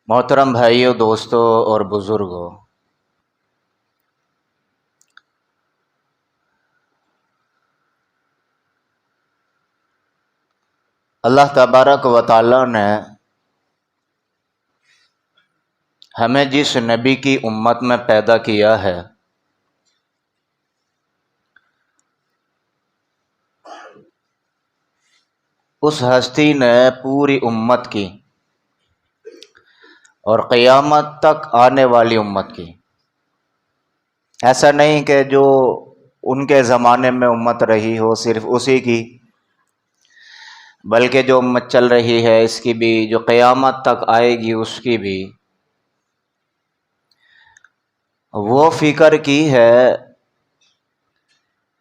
محترم بھائیوں، دوستوں اور بزرگوں، اللہ تبارک و تعالی نے ہمیں جس نبی کی امت میں پیدا کیا ہے، اس ہستی نے پوری امت کی اور قیامت تک آنے والی امت کی، ایسا نہیں کہ جو ان کے زمانے میں امت رہی ہو صرف اسی کی، بلکہ جو امت چل رہی ہے اس کی بھی، جو قیامت تک آئے گی اس کی بھی۔ وہ فکر کی ہے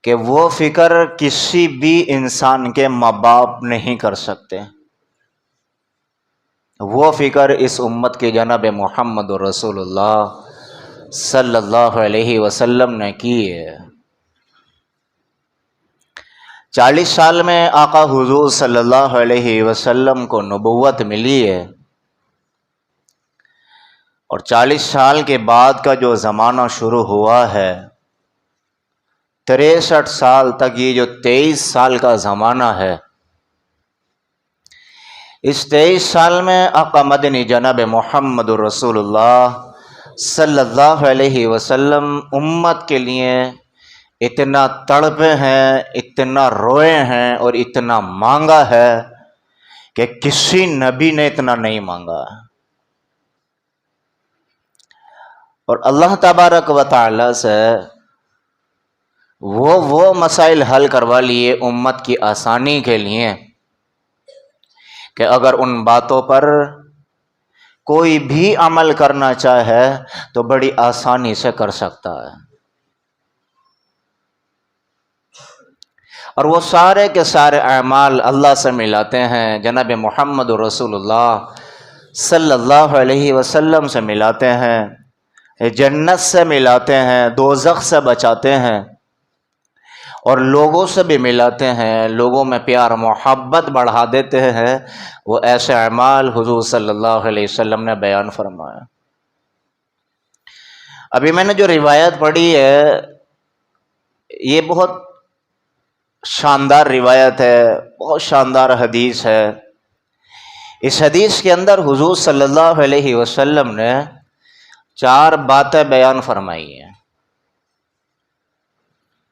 کہ وہ فکر کسی بھی انسان کے ماں باپ نہیں کر سکتے، وہ فکر اس امت کے جناب محمد رسول اللہ صلی اللہ علیہ وسلم نے کی ہے۔ 40 سال میں آقا حضور صلی اللہ علیہ وسلم کو نبوت ملی ہے، اور 40 سال کے بعد کا جو زمانہ شروع ہوا ہے، 63 سال تک یہ جو 23 سال کا زمانہ ہے، اس 23 سال میں آقا مدنی جناب محمد رسول اللہ صلی اللہ علیہ وسلم امت کے لیے اتنا تڑپے ہیں، اتنا روئے ہیں اور اتنا مانگا ہے کہ کسی نبی نے اتنا نہیں مانگا۔ اور اللہ تبارک و تعالی سے وہ مسائل حل کروا لیے امت کی آسانی کے لیے کہ اگر ان باتوں پر کوئی بھی عمل کرنا چاہے تو بڑی آسانی سے کر سکتا ہے، اور وہ سارے کے سارے اعمال اللہ سے ملاتے ہیں، جناب محمد رسول اللہ صلی اللہ علیہ وسلم سے ملاتے ہیں، جنت سے ملاتے ہیں، دوزخ سے بچاتے ہیں، اور لوگوں سے بھی ملاتے ہیں، لوگوں میں پیار محبت بڑھا دیتے ہیں۔ وہ ایسے اعمال حضور صلی اللہ علیہ وسلم نے بیان فرمایا۔ ابھی میں نے جو روایت پڑھی ہے یہ بہت شاندار روایت ہے، بہت شاندار حدیث ہے۔ اس حدیث کے اندر حضور صلی اللہ علیہ وسلم نے 4 باتیں بیان فرمائی ہیں،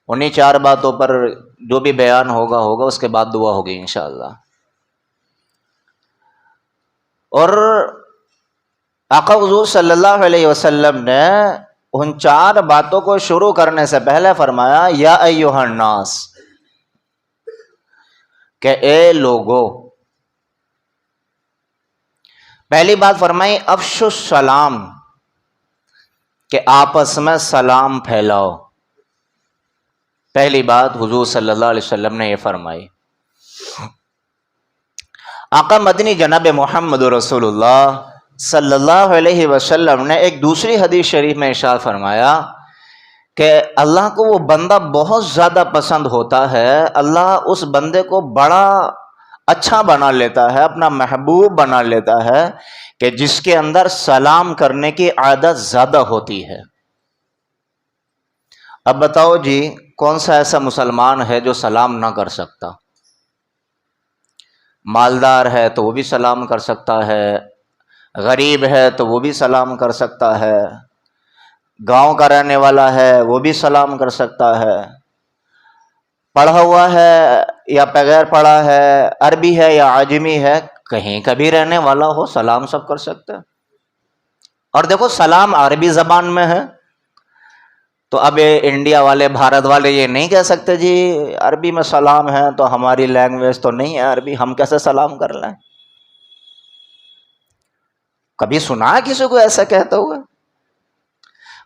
انہی 4 باتوں پر جو بھی بیان ہوگا اس کے بعد دعا ہوگی انشاءاللہ۔ اور آقا حضور صلی اللہ علیہ وسلم نے ان 4 باتوں کو شروع کرنے سے پہلے فرمایا، یا ایھا الناس، کہ اے لوگو۔ پہلی بات فرمائی افشوا السلام، کہ آپس میں سلام پھیلاؤ۔ پہلی بات حضور صلی اللہ علیہ وسلم نے یہ فرمائی۔ آقا مدنی جناب محمد رسول اللہ صلی اللہ علیہ وسلم نے ایک دوسری حدیث شریف میں ارشاد فرمایا کہ اللہ کو وہ بندہ بہت زیادہ پسند ہوتا ہے، اللہ اس بندے کو بڑا اچھا بنا لیتا ہے، اپنا محبوب بنا لیتا ہے کہ جس کے اندر سلام کرنے کی عادت زیادہ ہوتی ہے۔ اب بتاؤ جی، کون سا ایسا مسلمان ہے جو سلام نہ کر سکتا؟ مالدار ہے تو وہ بھی سلام کر سکتا ہے، غریب ہے تو وہ بھی سلام کر سکتا ہے، گاؤں کا رہنے والا ہے وہ بھی سلام کر سکتا ہے، پڑھا ہوا ہے یا بغیر پڑھا ہے، عربی ہے یا عجمی ہے، کہیں کا بھی رہنے والا ہو سلام سب کر سکتے ہیں۔ اور دیکھو سلام عربی زبان میں ہے، تو اب انڈیا والے، بھارت والے یہ نہیں کہہ سکتے جی عربی میں سلام ہے تو ہماری لینگویج تو نہیں ہے عربی، ہم کیسے سلام کر لیں؟ کبھی سنا ہے کسی کو ایسا کہتے ہوئے؟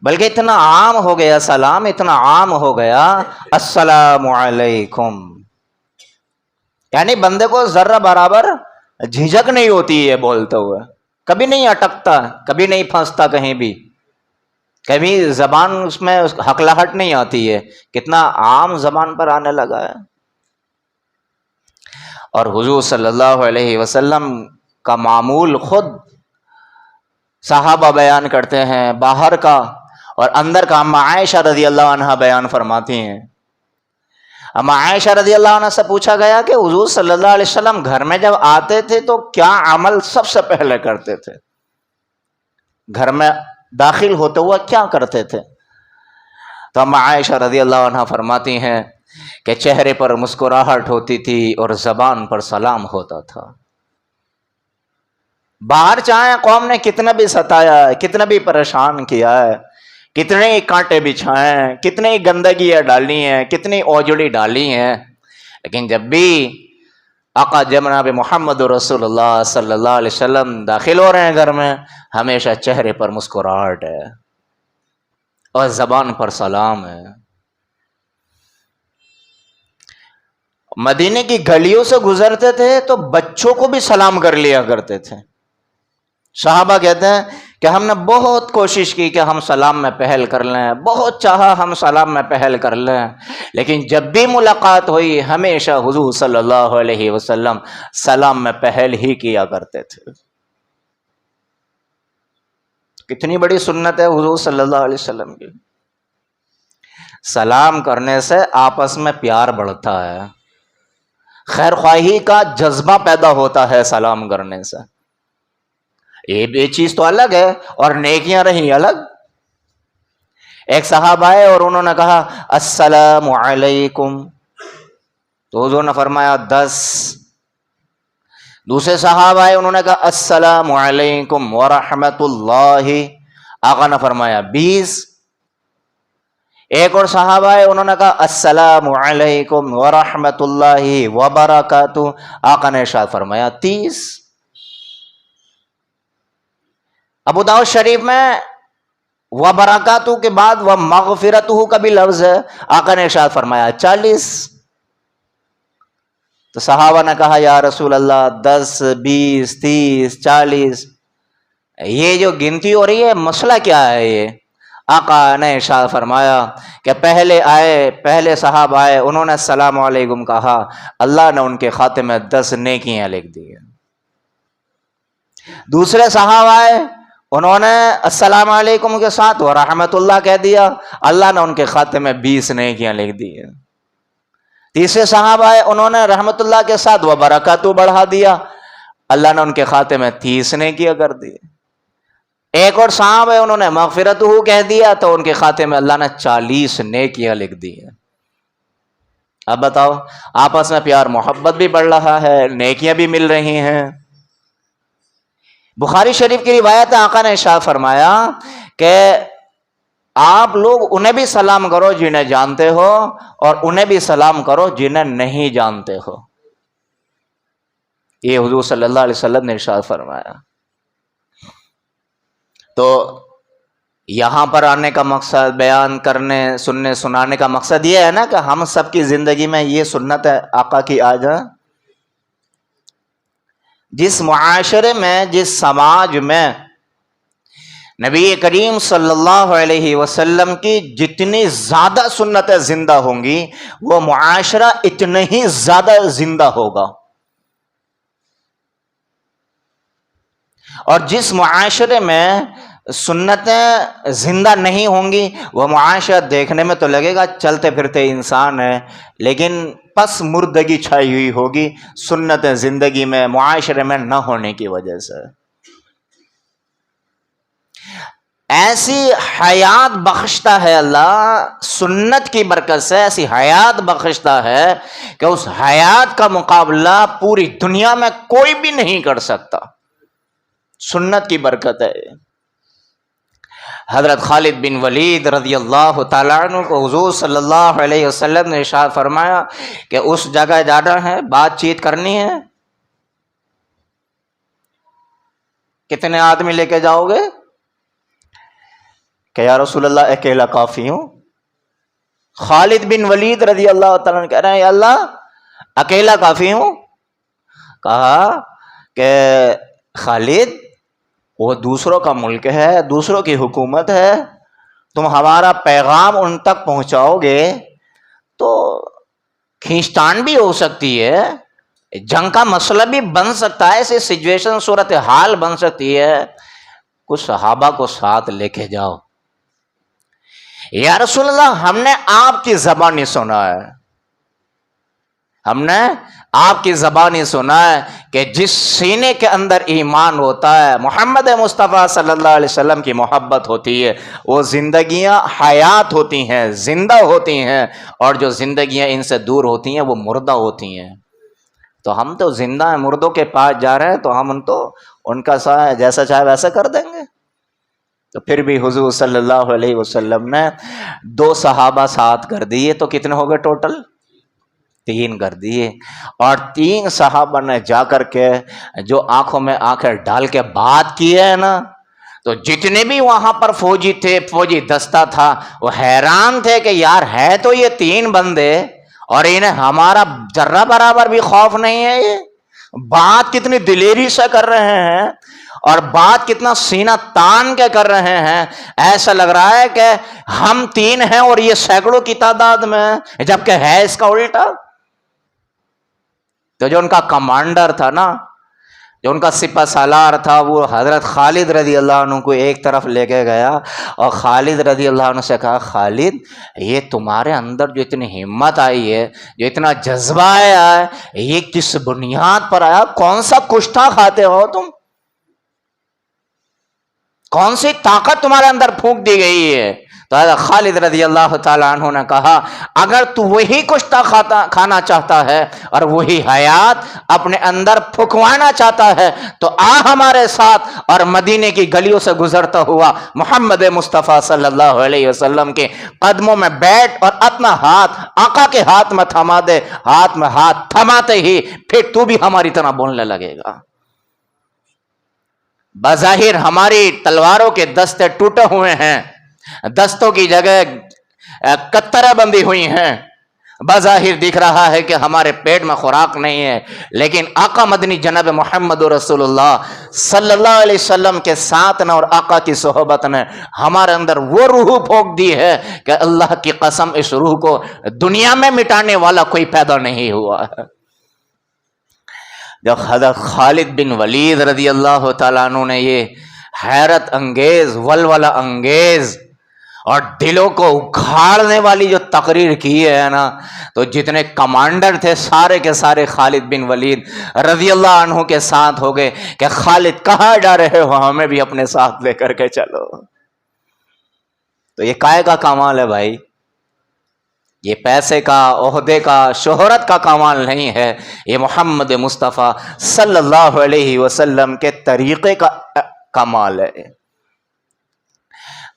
بلکہ اتنا عام ہو گیا سلام، اتنا عام ہو گیا السلام علیکم، یعنی بندے کو ذرہ برابر جھجک نہیں ہوتی ہے بولتے ہوئے، کبھی نہیں اٹکتا، کبھی نہیں پھنستا کہیں بھی، کبھی زبان اس میں ہکلاہٹ نہیں آتی ہے، کتنا عام زبان پر آنے لگا ہے۔ اور حضور صلی اللہ علیہ وسلم کا معمول خود صحابہ بیان کرتے ہیں باہر کا اور اندر کا. اما عائشہ رضی اللہ عنہ بیان فرماتی ہیں. اما عائشہ رضی اللہ عنہ سے پوچھا گیا کہ حضور صلی اللہ علیہ وسلم گھر میں جب آتے تھے تو کیا عمل سب سے پہلے کرتے تھے؟ گھر میں داخل ہوتے ہوئے کیا کرتے تھے؟ تو اما عائشہ رضی اللہ عنہ فرماتی ہیں کہ چہرے پر مسکراہٹ ہوتی تھی اور زبان پر سلام ہوتا تھا. باہر چاہے قوم نے کتنا بھی ستایا ہے، کتنا بھی پریشان کیا ہے، کتنے ہی کانٹے بچھائے ہیں، کتنے ہی گندگیاں ڈالی ہیں، کتنی اوجڑی ڈالی ہیں، لیکن جب بھی آقا جناب محمد رسول اللہ صلی اللہ علیہ وسلم داخل ہو رہے ہیں گھر میں، ہمیشہ چہرے پر مسکراہٹ ہے اور زبان پر سلام ہے. مدینے کی گلیوں سے گزرتے تھے تو بچوں کو بھی سلام کر لیا کرتے تھے. صحابہ کہتے ہیں کہ ہم نے بہت کوشش کی کہ ہم سلام میں پہل کر لیں، بہت چاہا ہم سلام میں پہل کر لیں، لیکن جب بھی ملاقات ہوئی ہمیشہ حضور صلی اللہ علیہ وسلم سلام میں پہل ہی کیا کرتے تھے. کتنی بڑی سنت ہے حضور صلی اللہ علیہ وسلم کی. سلام کرنے سے آپس میں پیار بڑھتا ہے، خیر خواہی کا جذبہ پیدا ہوتا ہے سلام کرنے سے. یہ چیز تو الگ ہے اور نیکیاں رہی الگ. ایک صاحب آئے اور انہوں نے کہا السلام علیکم، تو حضور نے فرمایا 10. دوسرے صاحب آئے انہوں نے کہا السلام علیکم ورحمۃ اللہ، آقا نے فرمایا 20. ایک اور صاحب آئے انہوں نے کہا السلام علیکم ورحمۃ اللہ وبرکاتہ، آقا نے ارشاد فرمایا 30. ابو داؤد شریف میں وبرکاتہ کے بعد ومغفرتہ کا بھی لفظ ہے، آقا نے ارشاد فرمایا 40. تو صحابہ نے کہا یا رسول اللہ 10 20 30 40 یہ جو گنتی ہو رہی ہے مسئلہ کیا ہے؟ یہ آقا نے ارشاد فرمایا کہ پہلے صحابہ آئے انہوں نے السلام علیکم کہا، اللہ نے ان کے خاتے میں 10 نیکیاں لکھ دی ہیں. دوسرے صحابہ آئے انہوں نے السلام علیکم کے ساتھ ورحمۃ اللہ کہہ دیا، اللہ نے ان کے خاتے میں 20 نیکیاں لکھ دی ہیں. تیسرے صحابہ آئے انہوں نے رحمت اللہ کے ساتھ وبرکاتہ بڑھا دیا، اللہ نے ان کے خاتے میں 30 نیکیاں کر دی. ایک اور صاحب ہے انہوں نے مغفرتہ کہہ دیا تو ان کے خاتے میں اللہ نے 40 نیکیاں لکھ دی ہیں. اب بتاؤ، آپس میں پیار محبت بھی بڑھ رہا ہے، نیکیاں بھی مل رہی ہیں. بخاری شریف کی روایت ہے، آقا نے ارشاد فرمایا کہ آپ لوگ انہیں بھی سلام کرو جنہیں جانتے ہو اور انہیں بھی سلام کرو جنہیں نہیں جانتے ہو. یہ حضور صلی اللہ علیہ وسلم نے ارشاد فرمایا. تو یہاں پر آنے کا مقصد، بیان کرنے سننے سنانے کا مقصد یہ ہے نا کہ ہم سب کی زندگی میں یہ سنت ہے آقا کی آ جائے. جس معاشرے میں، جس سماج میں نبی کریم صلی اللہ علیہ وسلم کی جتنی زیادہ سنتیں زندہ ہوں گی وہ معاشرہ اتنا ہی زیادہ زندہ ہوگا. اور جس معاشرے میں سنتیں زندہ نہیں ہوں گی وہ معاشرہ دیکھنے میں تو لگے گا چلتے پھرتے انسان ہے، لیکن پس مردگی چھائی ہوئی ہوگی سنتیں زندگی میں، معاشرے میں نہ ہونے کی وجہ سے. ایسی حیات بخشتا ہے اللہ سنت کی برکت سے، ایسی حیات بخشتا ہے کہ اس حیات کا مقابلہ پوری دنیا میں کوئی بھی نہیں کر سکتا. سنت کی برکت ہے. حضرت خالد بن ولید رضی اللہ تعالیٰ عنہ کو حضور صلی اللہ علیہ وسلم نے ارشاد فرمایا کہ اس جگہ جانا ہے، بات چیت کرنی ہے، کتنے آدمی لے کے جاؤ گے؟ کہ یا رسول اللہ اکیلا کافی ہوں. خالد بن ولید رضی اللہ تعالیٰ عنہ کہہ رہے ہیں یا اللہ اکیلا کافی ہوں. کہا کہ خالد وہ دوسروں کا ملک ہے، دوسروں کی حکومت ہے، تم ہمارا پیغام ان تک پہنچاؤ گے تو کھینچتان بھی ہو سکتی ہے، جنگ کا مسئلہ بھی بن سکتا ہے، ایسی سچویشن صورتحال بن سکتی ہے، کچھ صحابہ کو ساتھ لے کے جاؤ. یا رسول اللہ ہم نے آپ کی زبانی سنا ہے, ہم نے آپ کی زبانی سنا ہے کہ جس سینے کے اندر ایمان ہوتا ہے, محمد مصطفیٰ صلی اللہ علیہ وسلم کی محبت ہوتی ہے, وہ زندگیاں حیات ہوتی ہیں, زندہ ہوتی ہیں, اور جو زندگیاں ان سے دور ہوتی ہیں وہ مردہ ہوتی ہیں. تو ہم تو زندہ ہیں, مردوں کے پاس جا رہے ہیں, تو ہم ان کا جیسا چاہے ویسا کر دیں گے. تو پھر بھی حضور صلی اللہ علیہ وسلم نے 2 صحابہ ساتھ کر دیے, تو کتنے ہو گئے ٹوٹل؟ 3 کر دیے. اور 3 صحابہ نے جا کر کے جو آنکھوں میں آنکھیں ڈال کے بات کی ہے نا, تو جتنے بھی وہاں پر فوجی تھے, فوجی دستہ تھا, وہ حیران تھے کہ یار ہے تو یہ 3 بندے اور انہیں ہمارا ذرہ برابر بھی خوف نہیں ہے, یہ بات کتنی دلیری سے کر رہے ہیں اور بات کتنا سینہ تان کے کر رہے ہیں. ایسا لگ رہا ہے کہ ہم 3 ہیں اور یہ سینکڑوں کی تعداد میں, جبکہ ہے اس کا الٹا. تو جو ان کا کمانڈر تھا نا, جو ان کا سپہ سالار تھا, وہ حضرت خالد رضی اللہ عنہ کو ایک طرف لے کے گیا اور خالد رضی اللہ عنہ سے کہا, خالد یہ تمہارے اندر جو اتنی ہمت آئی ہے, جو اتنا جذبہ آیا ہے, یہ کس بنیاد پر آیا؟ کون سا کشتہ کھاتے ہو تم؟ کون سی طاقت تمہارے اندر پھونک دی گئی ہے؟ تو حضرت خالد رضی اللہ تعالیٰ عنہ نے کہا, اگر تو وہی کشتہ کھانا چاہتا ہے اور وہی حیات اپنے اندر پھکوانا چاہتا ہے تو آ ہمارے ساتھ, اور مدینے کی گلیوں سے گزرتا ہوا محمد مصطفیٰ صلی اللہ علیہ وسلم کے قدموں میں بیٹھ اور اپنا ہاتھ آقا کے ہاتھ میں تھما دے. ہاتھ میں ہاتھ تھماتے ہی پھر تو بھی ہماری طرح بولنے لگے گا. بظاہر ہماری تلواروں کے دستے ٹوٹے ہوئے ہیں, دستوں کی جگہ کتریں بندھی ہوئی ہیں, بظاہر دکھ رہا ہے کہ ہمارے پیٹ میں خوراک نہیں ہے, لیکن آقا مدنی جناب محمد رسول اللہ صلی اللہ علیہ وسلم کے ساتھ نے اور آقا کی صحبت نے ہمارے اندر وہ روح پھونک دی ہے کہ اللہ کی قسم اس روح کو دنیا میں مٹانے والا کوئی پیدا نہیں ہوا ہے. جب حضرت خالد بن ولید رضی اللہ تعالیٰ عنہ نے یہ حیرت انگیز, ولولہ انگیز اور دلوں کو اکھاڑنے والی جو تقریر کی ہے نا, تو جتنے کمانڈر تھے سارے کے سارے خالد بن ولید رضی اللہ عنہ کے ساتھ ہو گئے کہ خالد کہاں جا رہے ہو, ہمیں بھی اپنے ساتھ لے کر کے چلو. تو یہ کائے کا کمال ہے بھائی, یہ پیسے کا, عہدے کا, شہرت کا کمال نہیں ہے, یہ محمد مصطفیٰ صلی اللہ علیہ وسلم کے طریقے کا کمال ہے.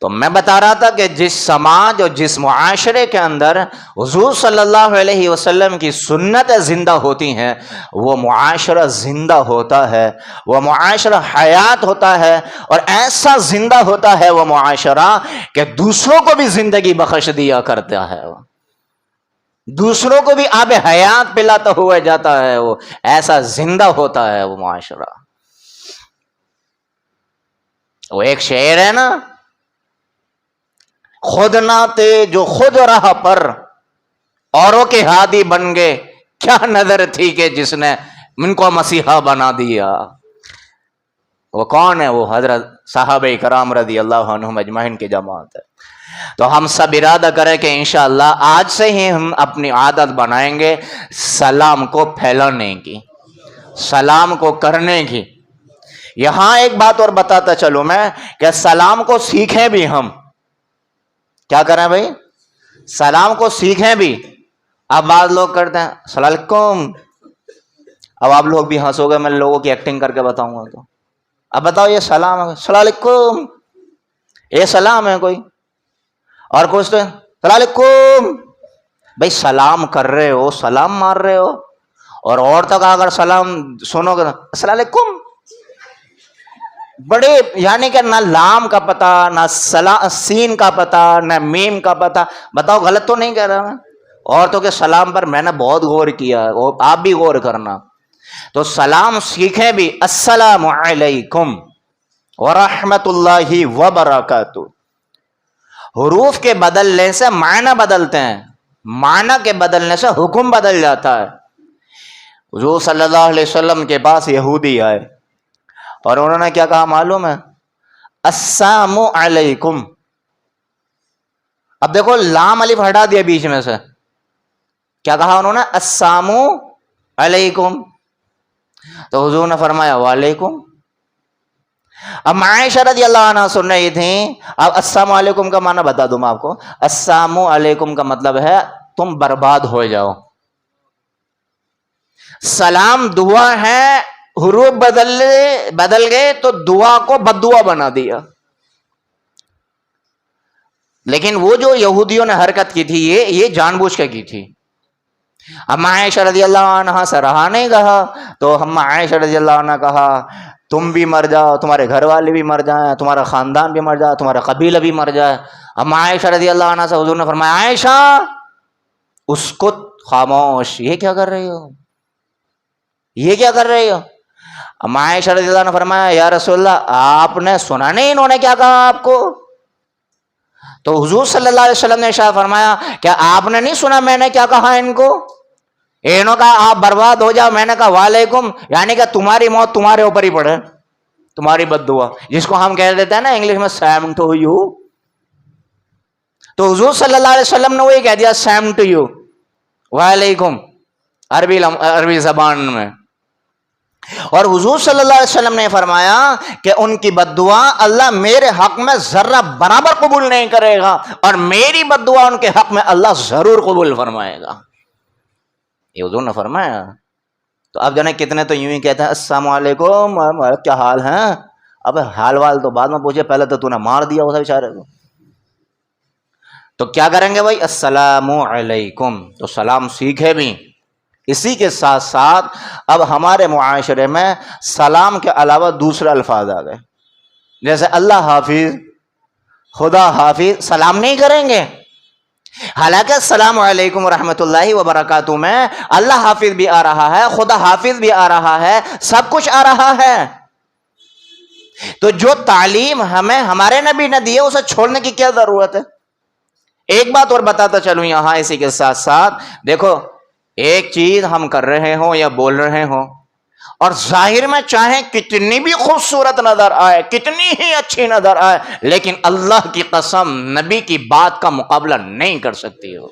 تو میں بتا رہا تھا کہ جس سماج اور جس معاشرے کے اندر حضور صلی اللہ علیہ وسلم کی سنتیں زندہ ہوتی ہیں, وہ معاشرہ زندہ ہوتا ہے, وہ معاشرہ حیات ہوتا ہے, اور ایسا زندہ ہوتا ہے وہ معاشرہ کہ دوسروں کو بھی زندگی بخش دیا کرتا ہے, دوسروں کو بھی آب حیات پلاتا ہوا جاتا ہے, وہ ایسا زندہ ہوتا ہے وہ معاشرہ. وہ ایک شعر ہے نا, خود نہ تھے جو خود راہ پر اوروں کے ہادی بن گئے, کیا نظر تھی کہ جس نے ان کو مسیحا بنا دیا. وہ کون ہے؟ وہ حضرت صحابہ کرام رضی اللہ عنہم اجمعین کی جماعت ہے. تو ہم سب ارادہ کریں کہ انشاءاللہ آج سے ہی ہم اپنی عادت بنائیں گے سلام کو پھیلانے کی, سلام کو کرنے کی. یہاں ایک بات اور بتاتا چلوں میں کہ سلام کو سیکھیں بھی ہم. کیا کریں بھائی؟ سلام کو سیکھیں بھی. اب بعض لوگ کرتے ہیں السلام علیکم, اب آپ لوگ بھی ہنسو گے, میں لوگوں کی ایکٹنگ کر کے بتاؤں گا. تو اب بتاؤ یہ سلام ہے, السلام علیکم, یہ سلام ہے کوئی؟ اور کچھ تو السلام علیکم, بھائی سلام کر رہے ہو, سلام مار رہے ہو, اور عورتوں کا اگر سلام سنو گے السلام علیکم, بڑے یعنی کہ نہ لام کا پتہ, نہ سین کا پتہ, نہ میم کا پتہ. بتاؤ غلط تو نہیں کہہ رہا میں؟ عورتوں کے سلام پر میں نے بہت غور کیا, آپ بھی غور کرنا. تو سلام سیکھیں بھی, السلام علیکم ورحمۃ اللہ وبرکاتہ. حروف کے بدلنے سے معنی بدلتے ہیں, معنی کے بدلنے سے حکم بدل جاتا ہے. حضور صلی اللہ علیہ وسلم کے پاس یہودی آئے اور انہوں نے کیا کہا معلوم ہے؟ السلام علیکم. اب دیکھو لام الف ہٹا دیا بیچ میں سے, کیا کہا انہوں نے؟ السلام علیکم. تو حضور نے فرمایا وعلیکم. اب عائشہ رضی اللہ عنہ سن رہی تھیں. اب السلام علیکم کا معنی بتا دوں میں آپ کو. السلام علیکم کا مطلب ہے تم برباد ہو جاؤ. سلام دعا ہے, حروف بدل گئے تو دعا کو بد دعا بنا دیا. لیکن وہ جو یہودیوں نے حرکت کی تھی یہ جان بوجھ کے کی تھی. اب عائشہ رضی اللہ عنہ سے رہا نہیں کہا, تو ہم عائشہ رضی اللہ عنہ کہا تم بھی مر جاؤ, تمہارے گھر والے بھی مر جائیں, تمہارا خاندان بھی مر جائے, تمہارا قبیلہ بھی مر جائے. اب عائشہ رضی اللہ عنہ سے حضور نے فرمایا عائشہ اسکت, خاموش, یہ کیا کر رہی ہو, یہ کیا کر رہی ہو؟ اب عائشہ رضی اللہ عنہ نے فرمایا یا رسول اللہ آپ نے سنا نہیں انہوں نے کیا کہا آپ کو؟ تو حضور صلی اللہ علیہ وسلم نے ارشاد فرمایا کیا آپ نے نہیں سنا میں نے کیا کہا ان کو؟ انہوں کہا آپ برباد ہو جاؤ. میں نے کہا وعلیکم, یعنی کہ تمہاری موت تمہارے اوپر ہی پڑے, تمہاری بد دعا, جس کو ہم کہہ دیتے ہیں نا انگلش میں سیم ٹو یو. تو حضور صلی اللہ علیہ وسلم نے وہی کہہ دیا سیم ٹو یو, وعلیکم, عربی زبان میں. اور حضور صلی اللہ علیہ وسلم نے فرمایا کہ ان کی بد دعا اللہ میرے حق میں ذرہ برابر قبول نہیں کرے گا, اور میری بد دعا ان کے حق میں اللہ ضرور قبول فرمائے گا. یہ حضور نے فرمایا. تو اب جانے کتنے تو یوں ہی کہتے ہیں السلام علیکم کیا حال ہے. اب حال وال تو بعد میں پوچھے, پہلے تو نے مار دیا اسے بیچارے کو. تو کیا کریں گے بھائی؟ السلام علیکم. تو سلام سیکھے بھی. اسی کے ساتھ ساتھ اب ہمارے معاشرے میں سلام کے علاوہ دوسرے الفاظ آ گئے, جیسے اللہ حافظ, خدا حافظ. سلام نہیں کریں گے, حالانکہ السلام علیکم ورحمۃ اللہ وبرکاتہ میں اللہ حافظ بھی آ رہا ہے, خدا حافظ بھی آ رہا ہے, سب کچھ آ رہا ہے. تو جو تعلیم ہمیں ہمارے نبی نے دی ہے اسے چھوڑنے کی کیا ضرورت ہے؟ ایک بات اور بتاتا چلوں یہاں اسی کے ساتھ ساتھ, دیکھو ایک چیز ہم کر رہے ہوں یا بول رہے ہوں اور ظاہر میں چاہے کتنی بھی خوبصورت نظر آئے, کتنی ہی اچھی نظر آئے, لیکن اللہ کی قسم نبی کی بات کا مقابلہ نہیں کر سکتی ہو.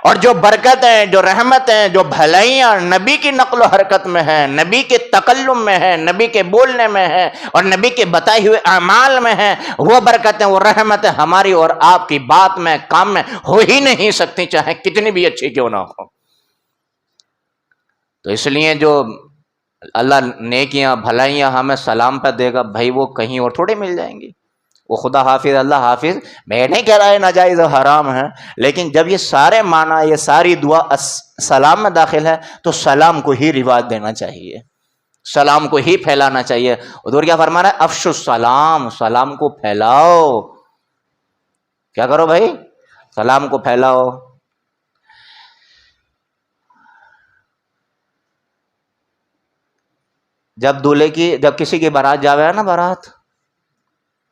اور جو برکتیں, جو رحمتیں, جو بھلائیاں نبی کی نقل و حرکت میں ہیں, نبی کے تکلم میں ہے, نبی کے بولنے میں ہے, اور نبی کے بتائے ہوئے اعمال میں ہیں, وہ برکتیں وہ رحمتیں ہماری اور آپ کی بات میں کام میں ہو ہی نہیں سکتی, چاہے کتنی بھی اچھی کیوں نہ ہو. تو اس لیے جو اللہ نیکیاں بھلائیاں ہمیں سلام پہ دے گا بھائی وہ کہیں اور تھوڑے مل جائیں گی. وہ خدا حافظ, اللہ حافظ, میں نہیں کہہ رہا ہے ناجائز و حرام ہے, لیکن جب یہ سارے معنی, یہ ساری دعا سلام میں داخل ہے تو سلام کو ہی رواج دینا چاہیے, سلام کو ہی پھیلانا چاہیے. حضور کیا فرما رہا ہے؟ افشوا السلام, سلام کو پھیلاؤ. کیا کرو بھائی؟ سلام کو پھیلاؤ. جب کسی کی بارات جاوے نا بارات,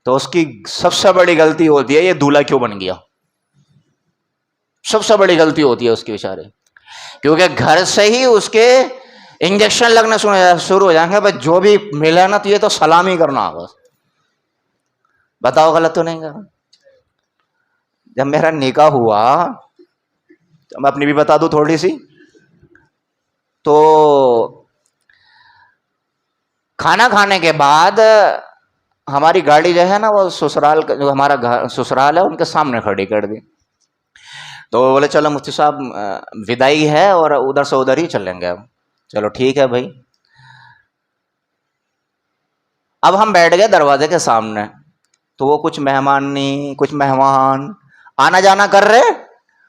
تو اس کی سب سے بڑی غلطی ہوتی ہے یہ دولہا کیوں بن گیا. سب سے بڑی غلطی ہوتی ہے اس کی بیچارے, کیونکہ گھر سے ہی اس کے انجیکشن لگنا شروع ہو جائیں گے, بس جو بھی ملے نا تو یہ تو سلام ہی کرنا ہوگا. بتاؤ غلط تو نہیں کرا؟ جب میرا نکاح ہوا, تو میں اپنی بھی بتا دوں تھوڑی سی, تو کھانا کھانے کے بعد ہماری گاڑی جو ہے نا وہ سسرال کا, جو ہمارا گھر سسرال ہے ان کے سامنے کھڑی کر دی. تو بولے چلو مفتی صاحب وداعی ہے اور ادھر سے ادھر ہی چلیں گے. اب چلو ٹھیک ہے بھائی. اب ہم بیٹھ گئے دروازے کے سامنے, تو وہ کچھ مہمان آنا جانا کر رہے,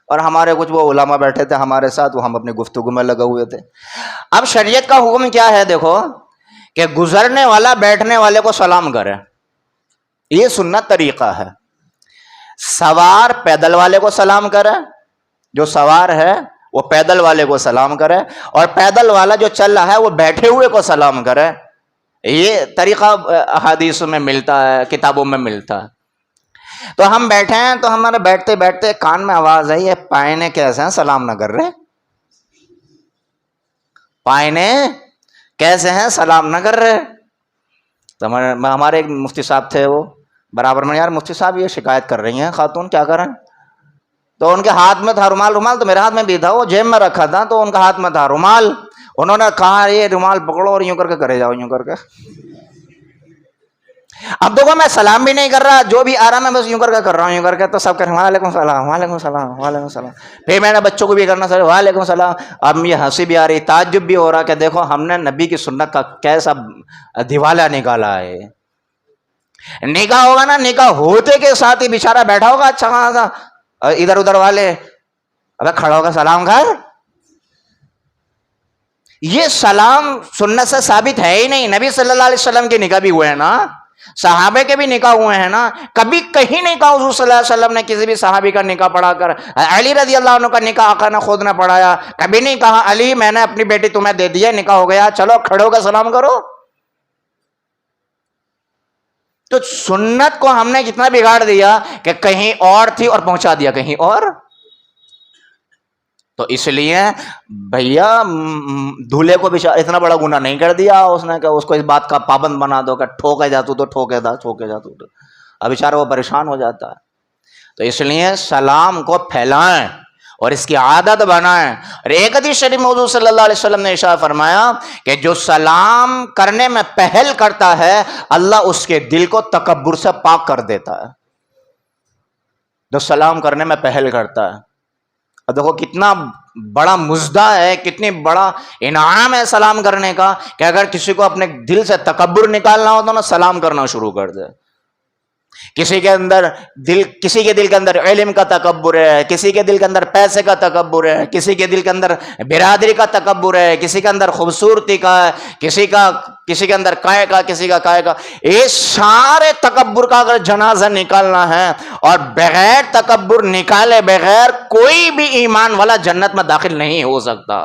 اور ہمارے کچھ وہ علماء بیٹھے تھے ہمارے ساتھ, وہ ہم اپنی گفتگو میں لگے ہوئے تھے. اب شریعت کا حکم کیا ہے دیکھو, کہ گزرنے والا بیٹھنے والے کو سلام کرے, یہ سنت طریقہ ہے. سوار پیدل والے کو سلام کرے, جو سوار ہے وہ پیدل والے کو سلام کرے, اور پیدل والا جو چل رہا ہے وہ بیٹھے ہوئے کو سلام کرے. یہ طریقہ احادیث میں ملتا ہے, کتابوں میں ملتا ہے. تو ہم بیٹھے ہیں, تو ہمارے بیٹھتے بیٹھتے کان میں آواز آئی, یہ پائنے کیسے ہیں سلام نہ کر رہے, پائنے کیسے ہیں سلام نہ کر رہے. تو ہمارے ایک مفتی صاحب تھے، وہ برابر میں، یار مفتی صاحب یہ شکایت کر رہی ہیں خاتون، کیا کریں؟ تو ان کے ہاتھ میں تھا رومال، رومال تو میرے ہاتھ میں بھی تھا، وہ جیب میں رکھا تھا، تو ان کا ہاتھ میں تھا رومال. انہوں نے کہا یہ رومال پکڑو اور یوں کر کے کرے جاؤ، یوں کر کے. اب دیکھو میں سلام بھی نہیں کر رہا، جو بھی آ رہا میں بس یوں کر کے کر رہا ہوں، یوں کر کے، تو سب کہہ رہے ہیں وعلیکم السلام وعلیکم السلام وعلیکم السلام. پھر میں نے بچوں کو بھی کرنا سر وعلیکم السلام. اب یہ ہنسی بھی آ رہی، تعجب بھی ہو رہا کہ دیکھو ہم نے نبی کی سنت کا کیسا دیوالا نکالا ہے. نکاح ہوگا نا، نکاح ہوتے کے ساتھ ہی بیچارہ بیٹھا ہوگا اچھا خاصا، ادھر ادھر والے ابے کھڑا ہوگا سلام کر. یہ سلام سنت سے ثابت ہے ہی نہیں. نبی صلی اللہ علیہ وسلم کے نکاح بھی ہوئے ہیں نا، صحابے کے بھی نکاح ہوئے ہیں نا. کبھی کہیں نہیں کہا حضور صلی اللہ علیہ وسلم نے کسی بھی صحابی کا نکاح پڑھا کر. علی رضی اللہ عنہ کا نکاح آقا نے خود نے پڑھایا. کبھی نہیں کہا علی میں نے اپنی بیٹی تمہیں دے دی ہے، نکاح ہو گیا، چلو کھڑے ہو کے سلام کرو. تو سنت کو ہم نے کتنا بگاڑ دیا کہ کہیں اور تھی اور پہنچا دیا کہیں اور. تو اس لیے بھیا دولہے کو بھی اتنا بڑا گناہ نہیں کر دیا اس نے کہ اس کو اس بات کا پابند بنا دو کہ ٹھوکے جا تو ٹھوکے جا تو. اب بیچارہ وہ پریشان ہو جاتا ہے. تو اس لیے سلام کو پھیلائیں اور اس کی عادت بنائیں. اور ایک حدیث شریف میں حضور صلی اللہ علیہ وسلم نے ارشاد فرمایا کہ جو سلام کرنے میں پہل کرتا ہے اللہ اس کے دل کو تکبر سے پاک کر دیتا ہے. جو سلام کرنے میں پہل کرتا ہے، اب دیکھو کتنا بڑا مزدہ ہے، کتنی بڑا انعام ہے سلام کرنے کا، کہ اگر کسی کو اپنے دل سے تکبر نکالنا ہو تو نا سلام کرنا شروع کر دے. کسی کے دل کے اندر علم کا تکبر ہے، کسی کے دل کے اندر پیسے کا تکبر ہے، کسی کے دل کے اندر برادری کا تکبر ہے، کسی کے اندر خوبصورتی کا ہے، کسی کے اندر کائے کا، کسی کا کائے کا. یہ سارے تکبر کا اگر جنازہ نکالنا ہے اور بغیر تکبر نکالے بغیر کوئی بھی ایمان والا جنت میں داخل نہیں ہو سکتا.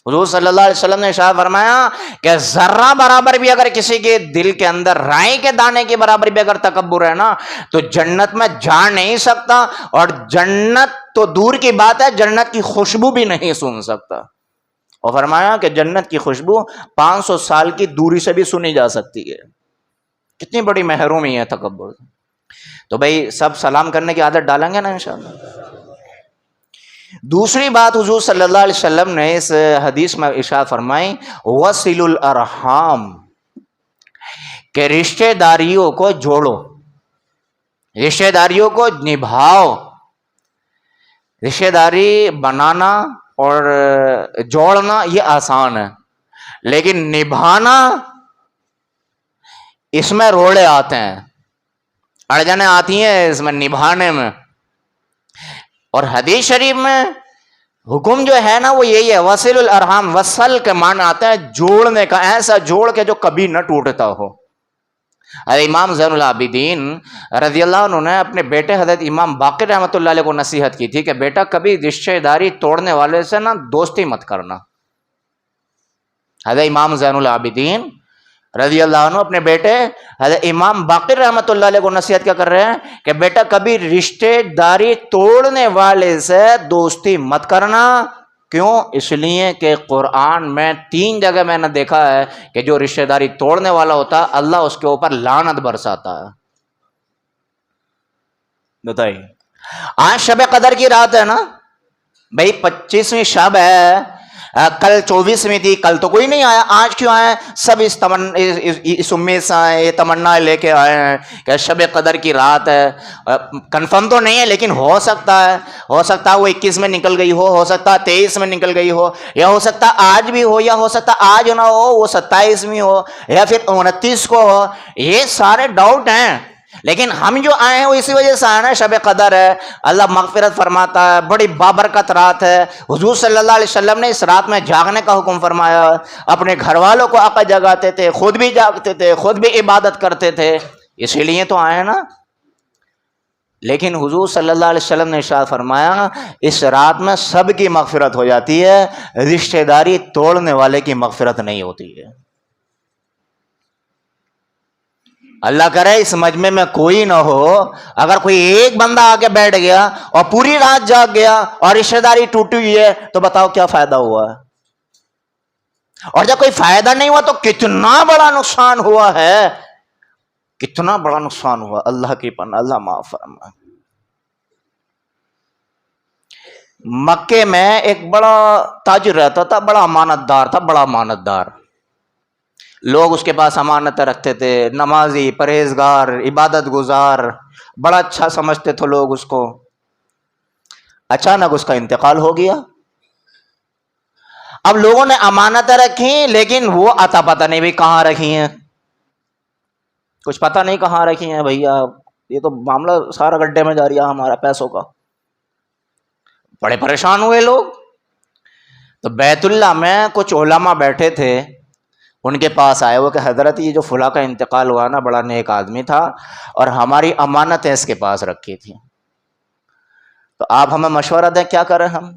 حضور صلی اللہ علیہ وسلم نے ارشاد فرمایا کہ ذرہ برابر بھی اگر کسی کے دل کے اندر رائے کے دانے کے برابر بھی اگر تکبر ہے نا تو جنت میں جا نہیں سکتا، اور جنت تو دور کی بات ہے جنت کی خوشبو بھی نہیں سن سکتا. اور فرمایا کہ جنت کی خوشبو 500 سال کی دوری سے بھی سنی جا سکتی ہے. کتنی بڑی محرومی ہے تکبر. تو بھائی سب سلام کرنے کی عادت ڈالیں گے نا انشاءاللہ. دوسری بات حضور صلی اللہ علیہ وسلم نے اس حدیث میں ارشاد فرمائی وصل الارحام، کہ رشتہ داریوں کو جوڑو، رشتہ داریوں کو نبھاؤ. رشتہ داری بنانا اور جوڑنا یہ آسان ہے، لیکن نبھانا اس میں روڑے آتے ہیں، اڑجنیں آتی ہیں اس میں نبھانے میں. اور حدیث شریف میں حکم جو ہے نا وہ یہی ہے وصل الارحام. وصل کے معنی آتا ہے جوڑنے کا، ایسا جوڑ کے جو کبھی نہ ٹوٹتا ہو. امام زین العابدین رضی اللہ عنہ نے اپنے بیٹے حضرت امام باقر رحمۃ اللہ علیہ کو نصیحت کی تھی کہ بیٹا کبھی رشتہ داری توڑنے والے سے نا دوستی مت کرنا. حضرت امام زین العابدین رضی اللہ عنہ اپنے بیٹے حضرت امام باقر رحمۃ اللہ علیہ کو نصیحت کیا کر رہے ہیں کہ بیٹا کبھی رشتہ داری توڑنے والے سے دوستی مت کرنا. کیوں؟ اس لیے کہ قرآن میں 3 جگہ میں نے دیکھا ہے کہ جو رشتہ داری توڑنے والا ہوتا ہے اللہ اس کے اوپر لعنت برساتا ہے. بتائیے آج شب قدر کی رات ہے نا بھائی، 25ویں شب ہے، کل 24ویں تھی، کل تو کوئی نہیں آیا، آج کیوں آئے؟ سب اس امید سے آئے، یہ تمنا لے کے آئے ہیں کہ شب قدر کی رات ہے. کنفرم تو نہیں ہے لیکن ہو سکتا ہے وہ 21 میں نکل گئی ہو سکتا ہے 23 میں نکل گئی ہو، یا ہو سکتا ہے آج بھی ہو، یا ہو سکتا ہے آج نہ ہو وہ 27 میں ہو، یا پھر 29 کو ہو. یہ سارے ڈاؤٹ ہیں، لیکن ہم جو آئے ہیں وہ اسی وجہ سے آئے نا. شب قدر ہے، اللہ مغفرت فرماتا ہے، بڑی بابرکت رات ہے. حضور صلی اللہ علیہ وسلم نے اس رات میں جاگنے کا حکم فرمایا، اپنے گھر والوں کو آقا جگاتے تھے، خود بھی جاگتے تھے، خود بھی عبادت کرتے تھے، اسی لیے تو آئے نا. لیکن حضور صلی اللہ علیہ وسلم نے ارشاد فرمایا اس رات میں سب کی مغفرت ہو جاتی ہے، رشتہ داری توڑنے والے کی مغفرت نہیں ہوتی ہے. اللہ کرے اس مجمع میں کوئی نہ ہو، اگر کوئی ایک بندہ آ کے بیٹھ گیا اور پوری رات جاگ گیا اور رشتہ داری ٹوٹی ہوئی ہے تو بتاؤ کیا فائدہ ہوا ہے؟ اور جب کوئی فائدہ نہیں ہوا تو کتنا بڑا نقصان ہوا ہے، کتنا بڑا نقصان ہوا، اللہ کی پناہ، اللہ معاف فرمائے۔ مکے میں ایک بڑا تاجر رہتا تھا، بڑا امانت دار تھا، بڑا امانت دار، لوگ اس کے پاس امانتیں رکھتے تھے، نمازی، پرہیزگار، عبادت گزار، بڑا اچھا سمجھتے تھے لوگ اس کو۔ اچانک اس کا انتقال ہو گیا۔ اب لوگوں نے امانتیں رکھی، لیکن وہ عطا پتہ نہیں بھی کہاں رکھی ہیں، کچھ پتہ نہیں کہاں رکھی ہیں بھیا، یہ تو معاملہ سارا گڈھے میں جا رہا ہمارا پیسوں کا۔ بڑے پریشان ہوئے لوگ۔ تو بیت اللہ میں کچھ علماء بیٹھے تھے، ان کے پاس آئے وہ کہ حضرت یہ جو فلاں کا انتقال ہوا نا، بڑا نیک آدمی تھا اور ہماری امانتیں اس کے پاس رکھی تھی، تو آپ ہمیں مشورہ دیں کیا کریں ہم؟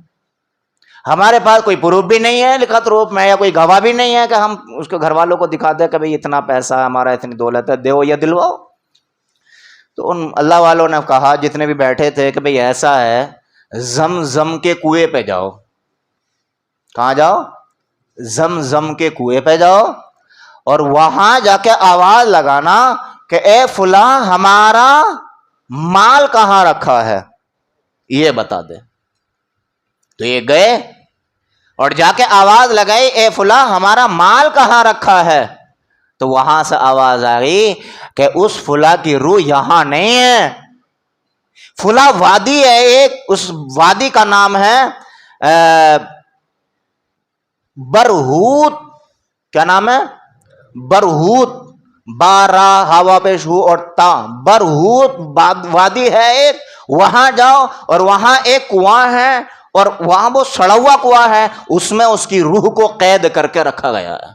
ہمارے پاس کوئی پروف بھی نہیں ہے لکھت روپ میں، یا کوئی گواہ بھی نہیں ہے کہ ہم اس کے گھر والوں کو دکھا دیں کہ بھئی اتنا پیسہ ہے ہمارا، اتنی دولت ہے، دیو یا دلواؤ۔ تو ان اللہ والوں نے کہا، جتنے بھی بیٹھے تھے، کہ بھئی ایسا ہے، زمزم کے کنویں پہ جاؤ۔ کہاں جاؤ؟ زمزم کے کنویں پہ جاؤ، اور وہاں جا کے آواز لگانا کہ اے فلاں ہمارا مال کہاں رکھا ہے، یہ بتا دے۔ تو یہ گئے اور جا کے آواز لگائی، اے فلاں ہمارا مال کہاں رکھا ہے۔ تو وہاں سے آواز آ گئی کہ اس فلاں کی روح یہاں نہیں ہے، فلاں وادی ہے ایک، اس وادی کا نام ہے برہوت۔ کیا نام ہے؟ برہوت، بارہ ہوا پیش ہو اور تا، برہوت وادی ہے ایک، وہاں جاؤ، اور وہاں ایک کنواں ہے، اور وہاں وہ سڑا ہوا کنواں ہے، اس میں اس کی روح کو قید کر کے رکھا گیا ہے۔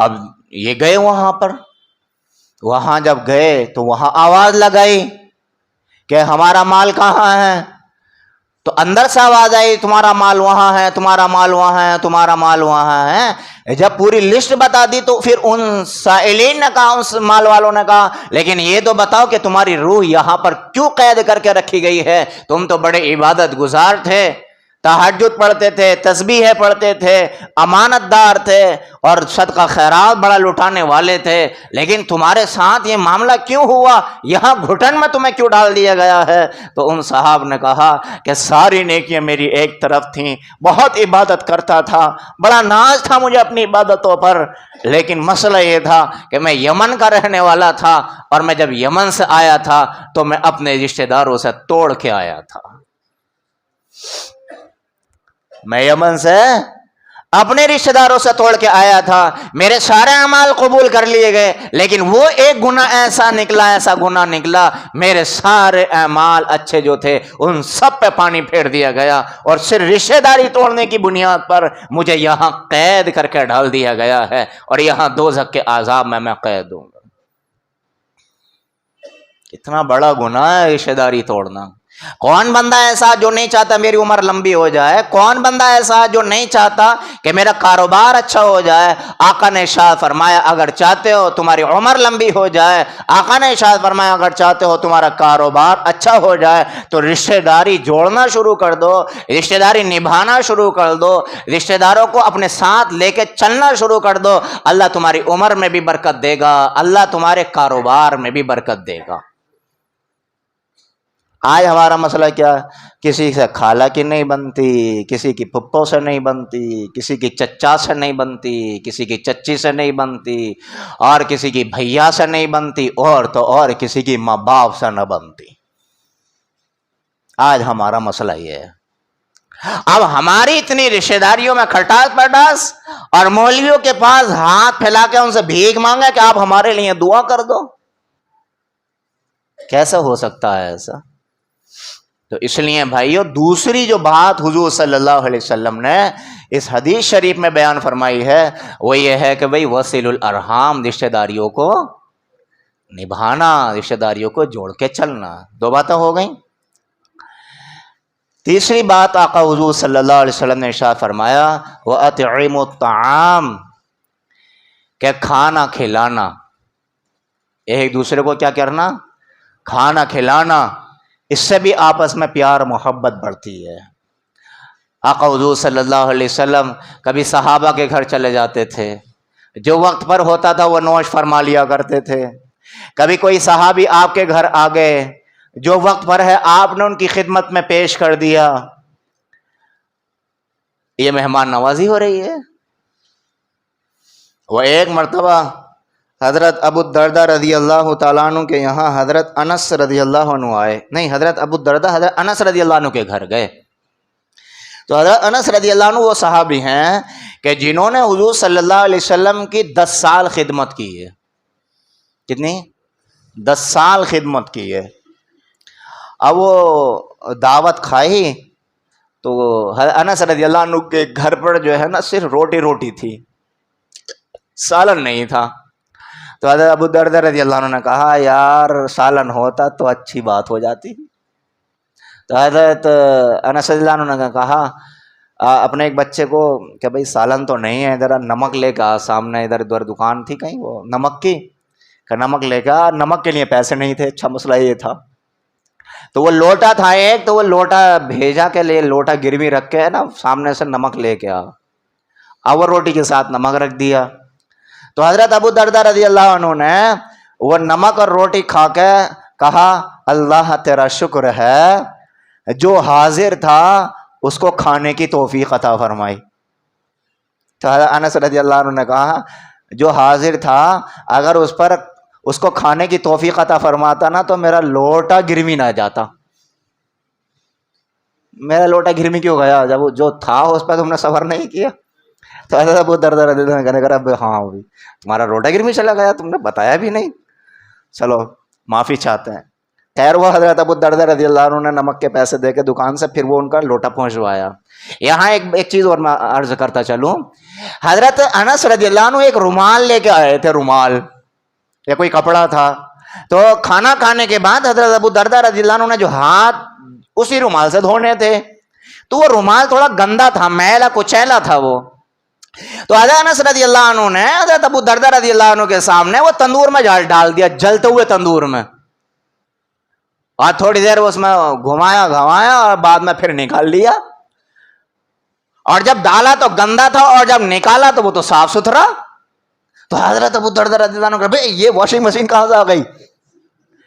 اب یہ گئے وہاں پر، وہاں جب گئے تو وہاں آواز لگائی کہ ہمارا مال کہاں ہے، تو اندر سے آواز آئی تمہارا مال وہاں ہے، تمہارا مال وہاں ہے، تمہارا مال وہاں ہے۔ جب پوری لسٹ بتا دی تو پھر ان سائلین نے کہا، ان مال والوں نے کہا، لیکن یہ تو بتاؤ کہ تمہاری روح یہاں پر کیوں قید کر کے رکھی گئی ہے؟ تم تو بڑے عبادت گزار تھے، تہجد پڑھتے تھے، تسبیح پڑھتے تھے، امانت دار تھے، اور صدقہ خیرات بڑا لٹانے والے تھے، لیکن تمہارے ساتھ یہ معاملہ کیوں ہوا؟ یہاں گھٹن میں تمہیں کیوں ڈال دیا گیا ہے؟ تو ان صاحب نے کہا کہ ساری نیکیاں میری ایک طرف تھیں، بہت عبادت کرتا تھا، بڑا ناز تھا مجھے اپنی عبادتوں پر، لیکن مسئلہ یہ تھا کہ میں یمن کا رہنے والا تھا، اور میں جب یمن سے آیا تھا تو میں اپنے رشتہ داروں سے توڑ کے آیا تھا۔ میں یمن سے اپنے رشتہ داروں سے توڑ کے آیا تھا، میرے سارے اعمال قبول کر لیے گئے، لیکن وہ ایک گناہ ایسا نکلا، ایسا گناہ نکلا، میرے سارے اعمال اچھے جو تھے ان سب پہ پانی پھیر دیا گیا، اور صرف رشتہ داری توڑنے کی بنیاد پر مجھے یہاں قید کر کے ڈال دیا گیا ہے، اور یہاں دوزخ کے عذاب میں قید ہوں گا۔ اتنا بڑا گناہ ہے رشتہ داری توڑنا۔ کون بندہ ایسا جو نہیں چاہتا میری عمر لمبی ہو جائے؟ کون بندہ ایسا جو نہیں چاہتا کہ میرا کاروبار اچھا ہو جائے؟ آقا نے ارشاد فرمایا اگر چاہتے ہو تمہاری عمر لمبی ہو جائے، آقا نے ارشاد فرمایا اگر چاہتے ہو تمہارا کاروبار اچھا ہو جائے تو رشتہ داری جوڑنا شروع کر دو، رشتہ داری نبھانا شروع کر دو، رشتہ داروں کو اپنے ساتھ لے کے چلنا شروع کر دو، اللہ تمہاری عمر میں بھی برکت دے گا، اللہ تمہارے کاروبار میں بھی برکت دے گا۔ آج ہمارا مسئلہ کیا؟ کسی سے خالہ کی نہیں بنتی، کسی کی پھپھو سے نہیں بنتی، کسی کی چچا سے نہیں بنتی، کسی کی چچی سے نہیں بنتی، اور کسی کی بھیا سے نہیں بنتی، اور تو اور کسی کی ماں باپ سے نہ بنتی۔ آج ہمارا مسئلہ یہ ہے۔ اب ہماری اتنی رشتہ داریوں میں کھٹاس پٹاس، اور مولویوں کے پاس ہاتھ پھیلا کے ان سے بھیک مانگے کہ آپ ہمارے لیے دعا کر دو۔ کیسا ہو سکتا ہے ایسا؟ تو اس لیے بھائیو، دوسری جو بات حضور صلی اللہ علیہ وسلم نے اس حدیث شریف میں بیان فرمائی ہے وہ یہ ہے کہ بھئی وصل الارحام، رشتہ داریوں کو نبھانا، رشتہ داریوں کو جوڑ کے چلنا۔ دو باتیں ہو گئیں۔ تیسری بات آقا حضور صلی اللہ علیہ وسلم نے ارشاد فرمایا وَأَطْعِمُوا الطَّعَامَ، کہ کھانا کھلانا، ایک دوسرے کو کیا کرنا؟ کھانا کھلانا، اس سے بھی آپس میں پیار محبت بڑھتی ہے۔ آقا حضور صلی اللہ علیہ وسلم کبھی صحابہ کے گھر چلے جاتے تھے، جو وقت پر ہوتا تھا وہ نوش فرما لیا کرتے تھے. کبھی کوئی صحابی آپ کے گھر آ گئے، جو وقت پر ہے آپ نے ان کی خدمت میں پیش کر دیا. یہ مہمان نوازی ہو رہی ہے. وہ ایک مرتبہ حضرت ابو الدرداء رضی اللہ تعالیٰ عنہ کے یہاں حضرت انس رضی اللہ عنہ آئے، نہیں حضرت ابو الدرداء حضرت انس رضی اللہ عنہ کے گھر گئے. تو حضرت انس رضی اللہ عنہ وہ صحابی ہیں کہ جنہوں نے حضور صلی اللہ علیہ وسلم کی 10 سال خدمت کی ہے. کتنی؟ 10 سال خدمت کی ہے. اب وہ دعوت کھائی تو حضرت انس رضی اللہ عنہ کے گھر پر جو ہے نا صرف روٹی تھی، سالن نہیں تھا. تو حضرت ابو الدرداء رضی اللہ عنہ نے کہا یار سالن ہوتا تو اچھی بات ہو جاتی. تو حضرت انس رضی اللہ عنہ نے کہا اپنے ایک بچے کو کہ بھائی سالن تو نہیں ہے، ذرا نمک لے کے آ. سامنے ادھر ادھر دکان تھی کہیں وہ نمک کی، کہ نمک لے کے آ. نمک کے لیے پیسے نہیں تھے. اچھا مسئلہ یہ تھا. تو وہ لوٹا تھا ایک، تو وہ لوٹا بھیجا کے لیے لوٹا گروی رکھ کے نا سامنے سے نمک لے کے آ. اب وہ روٹی کے ساتھ نمک رکھ دیا. تو حضرت ابو الدرداء رضی اللہ عنہ نے وہ نمک اور روٹی کھا کے کہا اللہ تیرا شکر ہے جو حاضر تھا اس کو کھانے کی توفیق عطا فرمائی. تو حضرت انس رضی اللہ عنہ نے کہا جو حاضر تھا اگر اس کو کھانے کی توفیق عطا فرماتا نا تو میرا لوٹا گرمی نہ جاتا. میرا لوٹا گرمی کیوں گیا؟ جب جو تھا اس پہ تم نے صبر نہیں کیا. تو حضرت ابو الدرداء رضی اللہ عنہ کہنے لگا ہاں تمہارا لوٹا گرمی چلا گیا، تم نے بتایا بھی نہیں، چلو معافی چاہتے ہیں. خیر وہ حضرت ابو الدرداء رضی اللہ عنہ نے نمک کے پیسے دے کے دکان سے پھر وہ ان کا لوٹا پہنچوایا. یہاں ایک چیز اور میں عرض کرتا چلوں. حضرت انس رضی اللہ عنہ ایک رومال لے کے آئے تھے، رومال یا کوئی کپڑا تھا. تو کھانا کھانے کے بعد حضرت ابو الدرداء رضی اللہ عنہ نے جو ہاتھ اسی رومال سے دھونے تھے تو وہ رومال تھوڑا گندا تھا، میلا کچیلا تھا وہ. تو حضرت انس رضی اللہ عنہ نے حضرت ابو الدرداء رضی اللہ عنہ کے سامنے وہ تندور میں ڈال دیا، جلتے ہوئے تندور میں، اور تھوڑی دیر اس میں گھمایا اور بعد میں پھر نکال لیا. اور جب ڈالا تو گندا تھا اور جب نکالا تو وہ تو صاف ستھرا. تو حضرت ابو الدرداء رضی اللہ عنہ کہا بھئی یہ واشنگ مشین کہاں سے آ گئی؟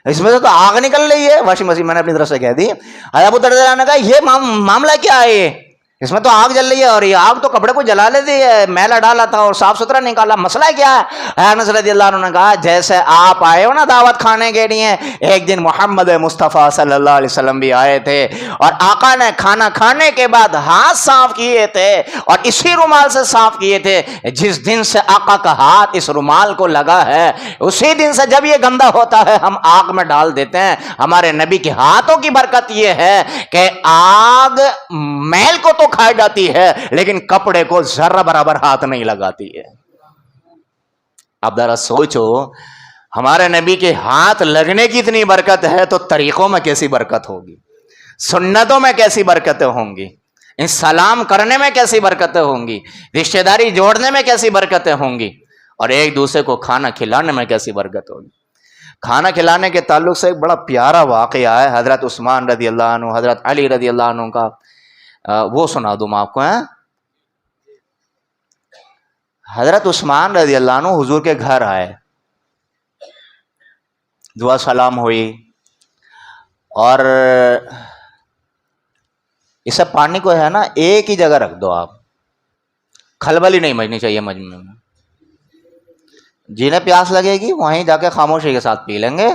اس میں سے تو آگ نکل رہی ہے. واشنگ مشین میں نے اپنی طرف سے کہہ دی. حضرت ابو الدرداء نے کہا یہ معاملہ کیا ہے؟ اس میں تو آگ جل رہی ہے اور یہ آگ تو کپڑے کو جلا لیتی ہے، میلا ڈالا تھا اور صاف ستھرا نکالا، مسئلہ کیا ہے؟ انس رضی اللہ عنہ نے کہا جیسے آپ آئے ہو نا دعوت کھانے کے لیے، ایک دن محمد مصطفیٰ صلی اللہ علیہ وسلم بھی آئے تھے اور آقا نے کھانا کھانے کے بعد ہاتھ صاف کیے تھے اور اسی رومال سے صاف کیے تھے. جس دن سے آقا کا ہاتھ اس رومال کو لگا ہے اسی دن سے جب یہ گندا ہوتا ہے ہم آگ میں ڈال دیتے ہیں. ہمارے نبی کے ہاتھوں کی برکت یہ ہے کہ آگ میل کو تو کھا جاتی ہے لیکن کپڑے کو ذرہ برابر ہاتھ نہیں لگاتی ہے. اب ذرا سوچو ہمارے نبی کے ہاتھ لگنے کی اتنی برکت ہے تو طریقوں میں کیسی برکت ہوگی، سنتوں میں کیسی برکتیں ہوں گی، ان سلام کرنے میں کیسی برکتیں ہوں گی، رشتہ داری جوڑنے میں کیسی برکتیں ہوں گی، اور ایک دوسرے کو کھانا کھلانے میں کیسی برکت ہوگی. کھانا کھلانے کے تعلق سے ایک بڑا پیارا واقعہ ہے حضرت عثمان رضی اللہ عنہ، حضرت علی رضی اللہ عنہ کا، وہ سنا دوں میں آپ کو. حضرت عثمان رضی اللہ عنہ حضور کے گھر آئے، دعا سلام ہوئی، اور اسے پانی کو ہے نا ایک ہی جگہ رکھ دو، آپ کھلبلی نہیں مچنی چاہیے مجمع میں. جنہیں پیاس لگے گی وہیں جا کے خاموشی کے ساتھ پی لیں گے،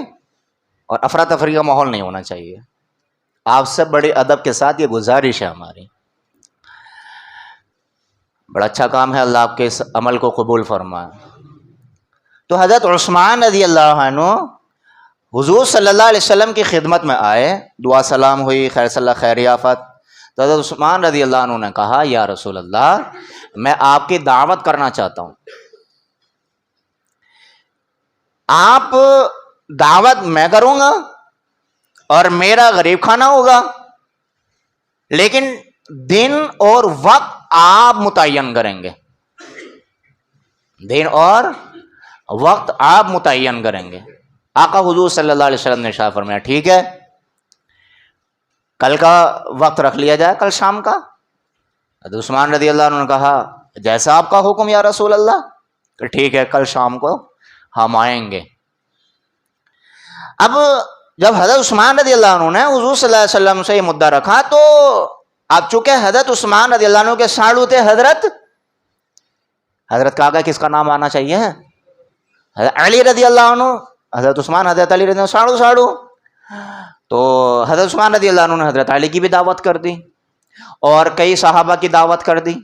اور افراتفری کا ماحول نہیں ہونا چاہیے. آپ سے بڑے ادب کے ساتھ یہ گزارش ہے ہماری. بڑا اچھا کام ہے، اللہ آپ کے اس عمل کو قبول فرمائے. تو حضرت عثمان رضی اللہ عنہ حضور صلی اللہ علیہ وسلم کی خدمت میں آئے، دعا سلام ہوئی، خیر صلی اللہ خیر یافت. تو حضرت عثمان رضی اللہ عنہ نے کہا یا رسول اللہ میں آپ کی دعوت کرنا چاہتا ہوں. آپ دعوت میں کروں گا اور میرا غریب کھانا ہوگا، لیکن دن اور وقت آپ متعین کریں گے. دن اور وقت آپ متعین کریں گے. آقا حضور صلی اللہ علیہ وسلم نے ارشاد فرمایا ٹھیک ہے، کل کا وقت رکھ لیا جائے، کل شام کا. حضرت عثمان رضی اللہ عنہ نے کہا جیسا آپ کا حکم یا رسول اللہ، کہ ٹھیک ہے کل شام کو ہم آئیں گے۔ اب جب حضرت عثمان رضی اللہ عنہ نے حضور صلی اللہ علیہ وسلم سے یہ مدعا رکھا تو اب چونکہ حضرت عثمان رضی اللہ عنہ کے ساڑو تھے حضرت کا آگے کس کا نام آنا چاہیے، حضرت علی رضی اللہ عنہ، حضرت عثمان حضرت علی رضی اللہ عنہ ساڑو، تو حضرت عثمان رضی اللہ عنہ نے حضرت علی کی بھی دعوت کر دی اور کئی صحابہ کی دعوت کر دی۔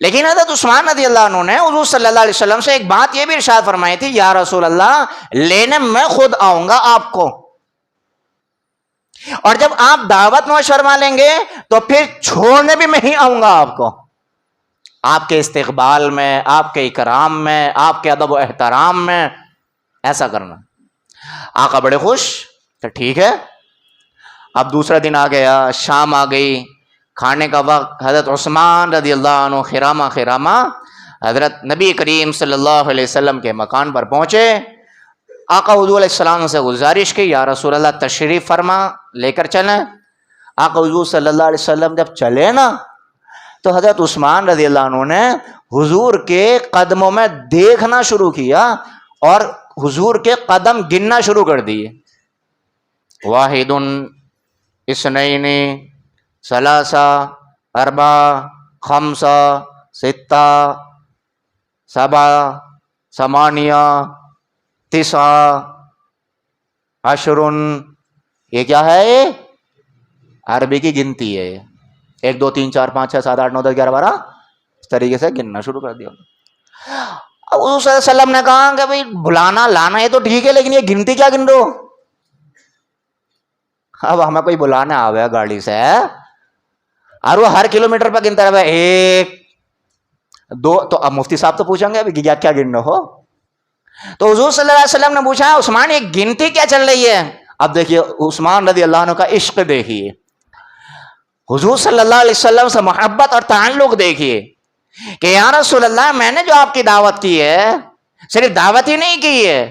لیکن حضرت عثمان رضی اللہ عنہ نے حضور صلی اللہ علیہ وسلم سے ایک بات یہ بھی ارشاد فرمائی تھی، یا رسول اللہ لینے میں خود آؤں گا آپ کو، اور جب آپ دعوت نوش فرما لیں گے تو پھر چھوڑنے بھی میں ہی آؤں گا آپ کو، آپ کے استقبال میں، آپ کے اکرام میں، آپ کے ادب و احترام میں، ایسا کرنا۔ آقا بڑے خوش کہ ٹھیک ہے۔ اب دوسرا دن آ گیا، شام آ گئی، کھانے کا وقت، حضرت عثمان رضی اللہ عنہ خرامہ حضرت نبی کریم صلی اللہ علیہ وسلم کے مکان پر پہنچے۔ آقا حضور علیہ السلام سے گزارش کی، یا رسول اللہ تشریف فرما، لے کر چلیں۔ آقا حضور صلی اللہ علیہ وسلم جب چلے نا تو حضرت عثمان رضی اللہ عنہ نے حضور کے قدموں میں دیکھنا شروع کیا اور حضور کے قدم گننا شروع کر دیے، واحد اثنین ثلاثہ اربع خمسہ ستہ سبع ثمانیہ تسعہ عشر۔ یہ کیا ہے؟ یہ عربی کی گنتی ہے، 1 2 3 4 5 6 7 8 9 10 11 12 اس طریقے سے گننا شروع کر دیا۔ اب حضور صلی اللہ علیہ وسلم نے کہا کہ بھائی بلانا لانا یہ تو ٹھیک ہے، لیکن یہ گنتی کیا گن رہے ہو؟ اب ہمیں کوئی بلانے آوے گاڑی سے اور وہ ہر کلومیٹر پر گنتا رہے 1 2، تو اب مفتی صاحب تو پوچھیں گے ابھی کیا گن رہے ہو؟ تو حضور صلی اللہ علیہ وسلم نے پوچھا عثمان یہ گنتی کیا چل رہی ہے؟ اب دیکھیے عثمان رضی اللہ عنہ کا عشق دیکھیے، حضور صلی اللہ علیہ وسلم سے محبت اور تعلق دیکھیے کہ یا رسول اللہ میں نے جو آپ کی دعوت کی ہے صرف دعوت ہی نہیں کی ہے،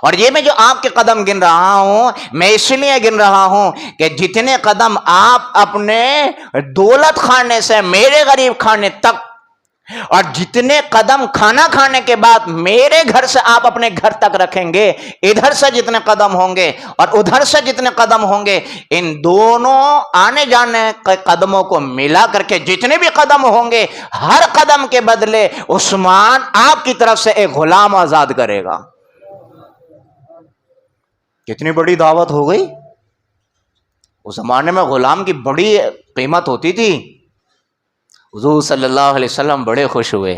اور یہ میں جو آپ کے قدم گن رہا ہوں میں اس لیے گن رہا ہوں کہ جتنے قدم آپ اپنے دولت کھانے سے میرے غریب کھانے تک، اور جتنے قدم کھانا کھانے کے بعد میرے گھر سے آپ اپنے گھر تک رکھیں گے، ادھر سے جتنے قدم ہوں گے اور ادھر سے جتنے قدم ہوں گے، ان دونوں آنے جانے کے قدموں کو ملا کر کے جتنے بھی قدم ہوں گے ہر قدم کے بدلے عثمان آپ کی طرف سے ایک غلام آزاد کرے گا۔ کتنی بڑی دعوت ہو گئی۔ اس زمانے میں غلام کی بڑی قیمت ہوتی تھی۔ حضور صلی اللہ علیہ وسلم بڑے خوش ہوئے،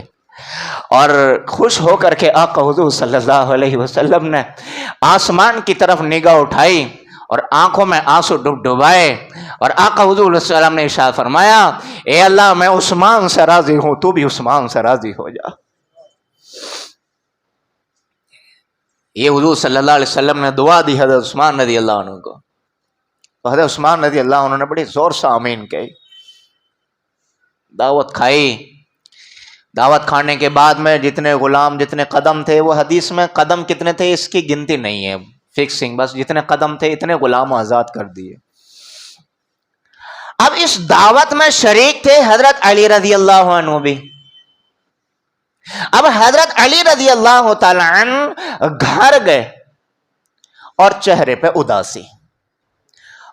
اور خوش ہو کر کے آقا حضور صلی اللہ علیہ وسلم نے آسمان کی طرف نگاہ اٹھائی اور آنکھوں میں آنسو ڈبائے، اور آقا حضور علیہ السلام نے ارشاد فرمایا اے اللہ میں عثمان سے راضی ہوں، تو بھی عثمان سے راضی ہو جا۔ یہ حضور صلی اللہ علیہ وسلم نے دعا دی حضرت عثمان رضی اللہ عنہ کو، حضرت عثمان رضی اللہ عنہ نے بڑی زور سے آمین کہی، دعوت کھائی۔ دعوت کھانے کے بعد میں جتنے غلام جتنے قدم تھے، وہ حدیث میں قدم کتنے تھے اس کی گنتی نہیں ہے، فکسنگ، بس جتنے قدم تھے اتنے غلام آزاد کر دیے۔ اب اس دعوت میں شریک تھے حضرت علی رضی اللہ عنہ بھی۔ اب حضرت علی رضی اللہ تعالی عنہ گھر گئے اور چہرے پہ اداسی،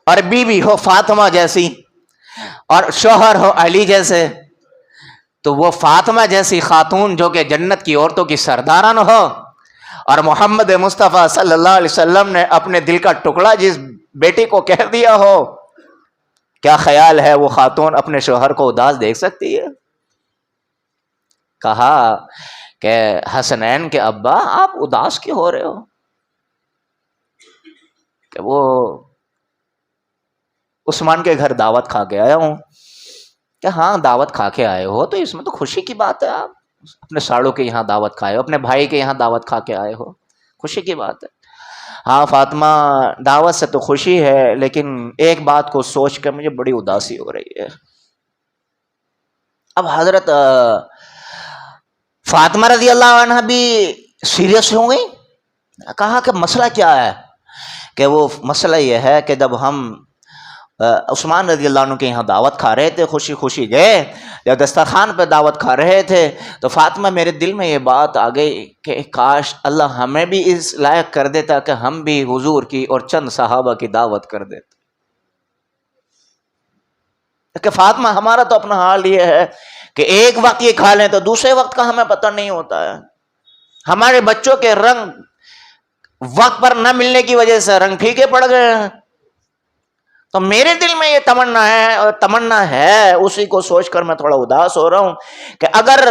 اور بیوی ہو فاطمہ جیسی اور شوہر ہو علی جیسے، تو وہ فاطمہ جیسی خاتون جو کہ جنت کی عورتوں کی سرداران ہو، اور محمد مصطفیٰ صلی اللہ علیہ وسلم نے اپنے دل کا ٹکڑا جس بیٹی کو کہہ دیا ہو، کیا خیال ہے وہ خاتون اپنے شوہر کو اداس دیکھ سکتی ہے؟ کہا کہ حسنین کے ابا آپ اداس کیوں ہو رہے ہو؟ کہ وہ عثمان کے گھر دعوت کھا کے آیا ہوں۔ کہ ہاں دعوت کھا کے آئے ہو تو اس میں تو خوشی کی بات ہے، آپ اپنے ساڑوں کے یہاں دعوت کھائے ہو، اپنے بھائی کے یہاں دعوت کھا کے آئے ہو، خوشی کی بات ہے۔ ہاں فاطمہ دعوت سے تو خوشی ہے، لیکن ایک بات کو سوچ کر مجھے بڑی اداسی ہو رہی ہے۔ اب حضرت فاطمہ رضی اللہ عنہ بھی سیریس ہو گئی۔ کہا کہ مسئلہ کیا ہے؟ کہ وہ مسئلہ یہ ہے کہ جب ہم عثمان رضی اللہ عنہ کے یہاں دعوت کھا رہے تھے، خوشی خوشی گئے، جب دسترخوان پہ دعوت کھا رہے تھے تو فاطمہ میرے دل میں یہ بات آ گئی کہ کاش اللہ ہمیں بھی اس لائق کر دیتا کہ ہم بھی حضور کی اور چند صحابہ کی دعوت کر دیتے. کہ فاطمہ ہمارا تو اپنا حال یہ ہے کہ ایک وقت یہ کھا لیں تو دوسرے وقت کا ہمیں پتہ نہیں ہوتا ہے. ہمارے بچوں کے رنگ وقت پر نہ ملنے کی وجہ سے رنگ پھیکے پڑ گئے ہیں. تو میرے دل میں یہ تمنا ہے، اور تمنا ہے اسی کو سوچ کر میں تھوڑا اداس ہو رہا ہوں کہ اگر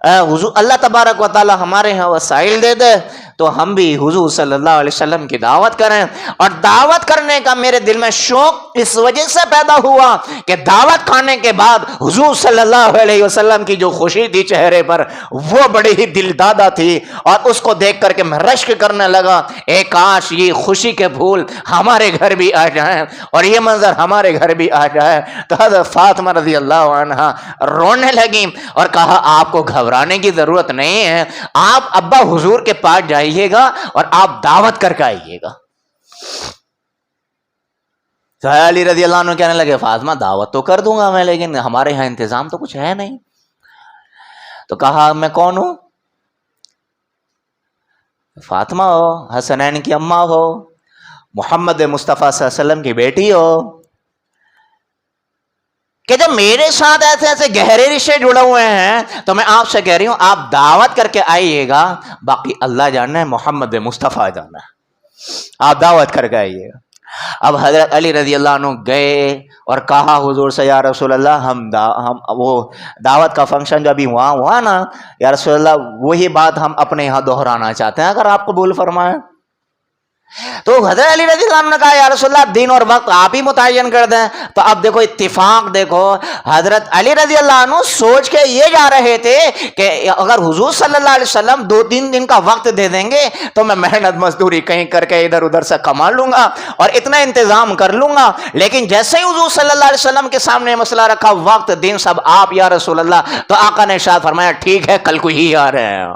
حضور اللہ تبارک و تعالی ہمارے ہاں وسائل دے دے تو ہم بھی حضور صلی اللہ علیہ وسلم کی دعوت کریں. اور دعوت کرنے کا میرے دل میں شوق اس وجہ سے پیدا ہوا کہ دعوت کھانے کے بعد حضور صلی اللہ علیہ وسلم کی جو خوشی تھی چہرے پر وہ بڑی ہی دل دادا تھی، اور اس کو دیکھ کر کے میں رشک کرنے لگا، اے کاش یہ خوشی کے پھول ہمارے گھر بھی آ جائیں اور یہ منظر ہمارے گھر بھی آ جائے. تو حضرت فاطمہ رضی اللہ عنہا رونے لگی اور کہا آپ کو گھبرانے کی ضرورت نہیں ہے، آپ ابا حضور کے پاس جائیے گا اور آپ دعوت کر کے آئیے گا. تو علی رضی اللہ عنہ کہنے لگے فاطمہ دعوت تو کر دوں گا میں، لیکن ہمارے یہاں انتظام تو کچھ ہے نہیں. تو کہا میں کون ہوں؟ فاطمہ ہو، حسنین کی اماں ہو، محمد مصطفیٰ صلی اللہ علیہ وسلم کی بیٹی ہو، کہ جب میرے ساتھ ایسے ایسے گہرے رشتے جڑے ہوئے ہیں تو میں آپ سے کہہ رہی ہوں آپ دعوت کر کے آئیے گا، باقی اللہ جانا ہے، محمد مصطفیٰ جانا ہے، آپ دعوت کر کے آئیے گا. اب حضرت علی رضی اللہ عنہ گئے اور کہا حضور سے یا رسول اللہ ہم وہ دعوت کا فنکشن جو ابھی وہاں ہوا نا یا رسول اللہ وہی بات ہم اپنے یہاں دہرانا چاہتے ہیں اگر آپ قبول فرمائیں. تو حضرت علی رضی اللہ عنہ نے کہا یا رسول اللہ دن اور وقت آپ ہی متعین کر دیں. تو اب دیکھو اتفاق دیکھو، حضرت علی رضی اللہ عنہ سوچ کے یہ جا رہے تھے کہ اگر حضور صلی اللہ علیہ وسلم 2-3 دن کا وقت دے دیں گے تو میں محنت مزدوری کہیں کر کے ادھر ادھر سے کما لوں گا اور اتنا انتظام کر لوں گا. لیکن جیسے ہی حضور صلی اللہ علیہ وسلم کے سامنے مسئلہ رکھا وقت دن سب آپ یا رسول اللہ، تو آقا نے ارشاد فرمایا ٹھیک ہے کل کو ہی آ رہے ہیں.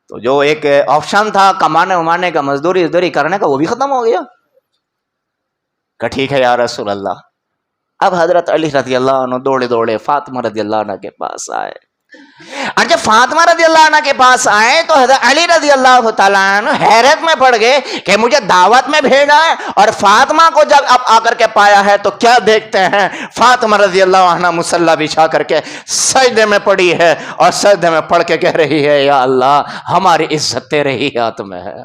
تو جو ایک آپشن تھا کمانے ومانے کا، مزدوری ازدوری کرنے کا، وہ بھی ختم ہو گیا کہ ٹھیک ہے یا رسول اللہ. اب حضرت علی رضی اللہ عنہ دوڑے دوڑے فاطمہ رضی اللہ عنہ کے پاس آئے، اور جب فاطمہ رضی اللہ عنہ کے پاس آئے تو حضرت علی رضی اللہ تعالیٰ عنہ حیرت میں پڑ گئے کہ مجھے دعوت میں بھیجا ہے، اور فاطمہ کو جب اب آ کر کے پایا ہے تو کیا دیکھتے ہیں فاطمہ رضی اللہ عنہ مصلی بچھا کر کے سجدے میں پڑی ہے، اور سجدے میں پڑھ کے کہہ رہی ہے یا اللہ ہماری عزت تیرے ہی ہاتھ میں ہے.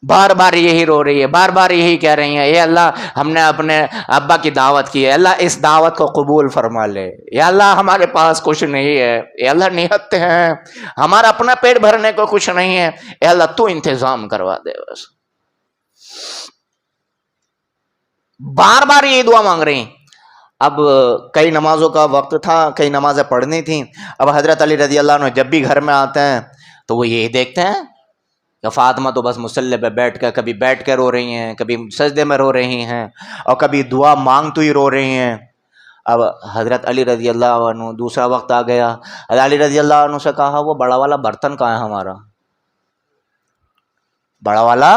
بار بار یہی رو رہی ہے، بار بار یہی کہہ رہی ہیں اے اللہ ہم نے اپنے ابا کی دعوت کی ہے، اللہ اس دعوت کو قبول فرما لے، یا اللہ ہمارے پاس کچھ نہیں ہے، اے اللہ نہتے ہیں، ہمارا اپنا پیٹ بھرنے کو کچھ نہیں ہے، اے اللہ تو انتظام کروا دے. بس بار بار یہی دعا مانگ رہی. اب کئی نمازوں کا وقت تھا، کئی نمازیں پڑھنی تھیں. اب حضرت علی رضی اللہ عنہ جب بھی گھر میں آتے ہیں تو وہ یہی دیکھتے ہیں کہ فاطمہ تو بس مصلی پہ بیٹھ کے کبھی بیٹھ کے رو رہی ہیں، کبھی سجدے میں رو رہی ہیں، اور کبھی دعا مانگ تو ہی رو رہی ہیں. اب حضرت علی رضی اللہ عنہ دوسرا وقت آ گیا، حضرت علی رضی اللہ عنہ سے کہا وہ بڑا والا برتن کہاں ہے ہمارا، بڑا والا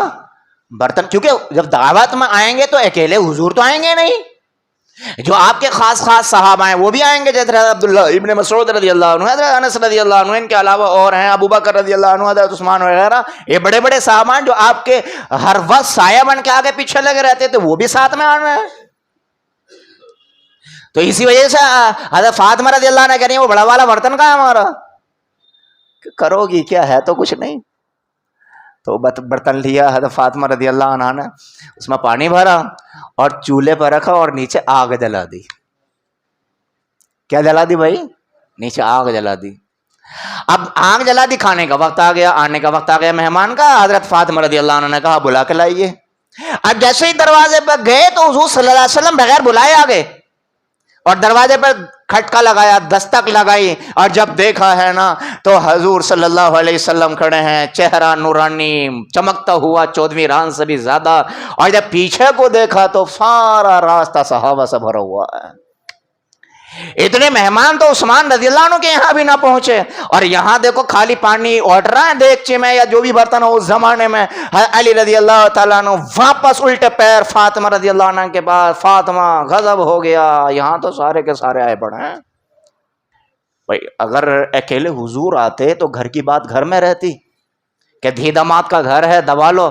برتن، کیونکہ جب دعوت میں آئیں گے تو اکیلے حضور تو آئیں گے نہیں، جو آپ کے خاص خاص صحابہ ہیں وہ بھی آئیں گے، جیسے حضرت عبداللہ ابن مسعود رضی اللہ عنہ، حضرت انس رضی اللہ عنہ، ان کے علاوہ اور ہیں ابو بکر رضی اللہ عنہ، حضرت عثمان وغیرہ، یہ بڑے بڑے صحابہ ہیں جو آپ کے ہر وقت سایہ بن کے آگے پیچھے لگے رہتے تھے، وہ بھی ساتھ میں آ رہے ہیں. تو اسی وجہ سے حضرت فاطمہ رضی اللہ عنہ کہہ رہی ہیں وہ بڑا والا برتن کا ہے ہمارا، کرو گی کیا، ہے تو کچھ نہیں. تو برتن لیا حضرت فاطمہ رضی اللہ عنہ نے، اس میں پانی بھرا اور چولہے پر رکھا اور نیچے آگ جلا دی. کیا جلا دی بھائی؟ نیچے آگ جلا دی. اب آگ جلا دی، کھانے کا وقت آ گیا، آنے کا وقت آ گیا مہمان کا. حضرت فاطمہ رضی اللہ عنہ نے کہا بلا کے لائیے. اب جیسے ہی دروازے پر گئے تو حضور صلی اللہ علیہ وسلم بغیر بلائے آ گئے اور دروازے پر کھٹکا لگایا، دستک لگائی، اور جب دیکھا ہے نا تو حضور صلی اللہ علیہ وسلم کھڑے ہیں، چہرہ نورانی چمکتا ہوا 14ویں رات سے بھی زیادہ، اور جب پیچھے کو دیکھا تو سارا راستہ صحابہ سے بھرا ہوا ہے. اتنے مہمان تو عثمان رضی اللہ عنہ کے یہاں بھی نہ پہنچے، اور یہاں دیکھو خالی پانی اٹھ رہا ہے دیگچے میں یا جو بھی برتن ہو اس زمانے میں. علی رضی اللہ تعالیٰ عنہ واپس الٹے پیر فاطمہ رضی اللہ عنہ کے پاس. فاطمہ غضب ہو گیا، یہاں تو سارے کے سارے آئے پڑے ہیں. بھائی اگر اکیلے حضور آتے تو گھر کی بات گھر میں رہتی کہ دھی داماد کا گھر ہے دبا لو.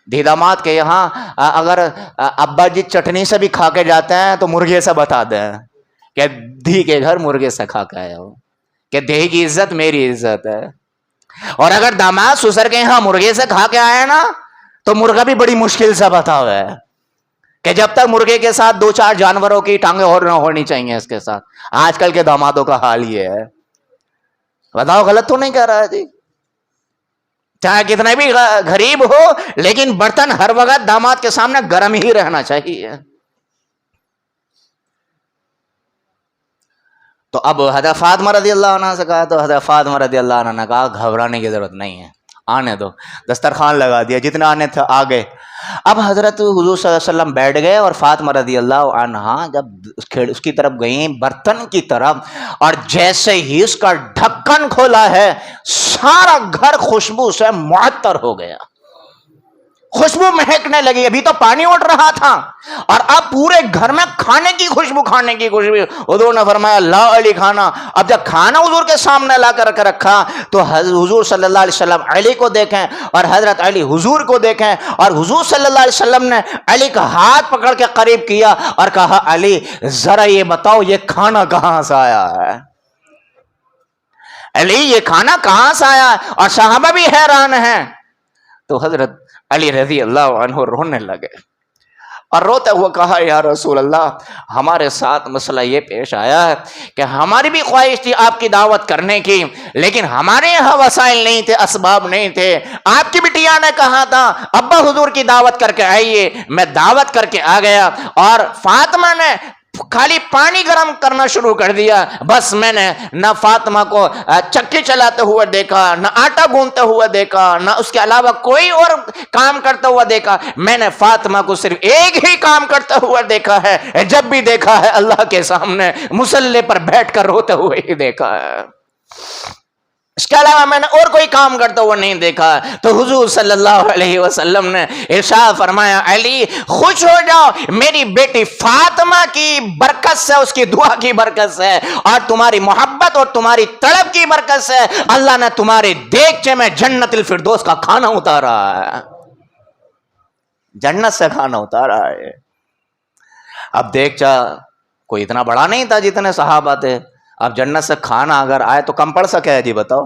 دھی داماد کے یہاں اگر ابا جی چٹنی سے بھی کھا کے جاتے ہیں تو مرغے سے بتا دیں کہ دھی کے گھر مرغے سے کھا کے آئے ہو، کہ دھی کی عزت میری عزت ہے. اور اگر داماد سسر کے یہاں مرغے سے کھا کے آئے نا تو مرغا بھی بڑی مشکل سے بتا ہوا ہے کہ جب تک مرغے کے ساتھ 2-4 جانوروں کی ٹانگیں اور نہ ہونی چاہیے اس کے ساتھ. آج کل کے دامادوں کا حال یہ ہے. بتاؤ غلط تو نہیں کہہ رہا ہے جی؟ چاہے کتنا بھی غریب ہو لیکن برتن ہر وقت داماد کے سامنے گرم ہی رہنا چاہیے. تو اب حضرت فاطمہ رضی اللہ عنہ سے کہا تو حضرت فاطمہ رضی اللہ عنہ نے کہا گھبرانے کی ضرورت نہیں ہے، آنے دو. دسترخوان لگا دیا، جتنے آنے تھے آ گئے. اب حضرت حضور صلی اللہ علیہ وسلم بیٹھ گئے اور فاطمہ رضی اللہ عنہا جب اس کی طرف گئیں برتن کی طرف، اور جیسے ہی اس کا ڈھکن کھولا ہے سارا گھر خوشبو سے معطر ہو گیا. خوشبو مہکنے لگی. ابھی تو پانی اٹھ رہا تھا اور اب پورے گھر میں کھانے کی خوشبو. حضور نے فرمایا لا علی کھانا. اب جب کھانا حضور کے سامنے لا کر رکھا تو حضور صلی اللہ علیہ وسلم علی کو دیکھیں اور حضرت علی حضور کو دیکھیں، اور حضور صلی اللہ علیہ وسلم نے علی کا ہاتھ پکڑ کے قریب کیا اور کہا علی ذرا یہ بتاؤ یہ کھانا کہاں سے آیا ہے؟ علی یہ کھانا کہاں سے آیا ہے؟ اور صحابہ بھی حیران ہیں. تو حضرت علی رضی اللہ عنہ رونے لگے اور روتے ہوئے کہا یا رسول اللہ ہمارے ساتھ مسئلہ یہ پیش آیا ہے کہ ہماری بھی خواہش تھی آپ کی دعوت کرنے کی، لیکن ہمارے یہاں وسائل نہیں تھے، اسباب نہیں تھے. آپ کی بٹیا نے کہا تھا ابا حضور کی دعوت کر کے آئیے، میں دعوت کر کے آ گیا اور فاطمہ نے خالی پانی گرم کرنا شروع کر دیا. بس میں نے نہ فاطمہ کو چکی چلاتے ہوئے دیکھا، نہ آٹا گوندتے ہوئے دیکھا، نہ اس کے علاوہ کوئی اور کام کرتے ہوئے دیکھا. میں نے فاطمہ کو صرف ایک ہی کام کرتے ہوئے دیکھا ہے، جب بھی دیکھا ہے اللہ کے سامنے مصلی پر بیٹھ کر روتے ہوئے ہی دیکھا ہے، اس کے علاوہ میں نے اور کوئی کام کرتا ہوا نہیں دیکھا. تو حضور صلی اللہ علیہ وسلم نے ارشاد فرمایا علی خوش ہو جاؤ، میری بیٹی فاطمہ کی برکت سے، اس کی دعا کی برکت سے اور تمہاری محبت اور تمہاری طلب کی برکت سے اللہ نے تمہارے دیگچے میں جنت الفردوس کا کھانا اتارا ہے، جنت سے کھانا اتارا ہے. اب دیگچا کوئی اتنا بڑا نہیں تھا جتنے صحابہ تھے. اب جنت سے کھانا اگر آئے تو کم پڑ سکے جی؟ بتاؤ.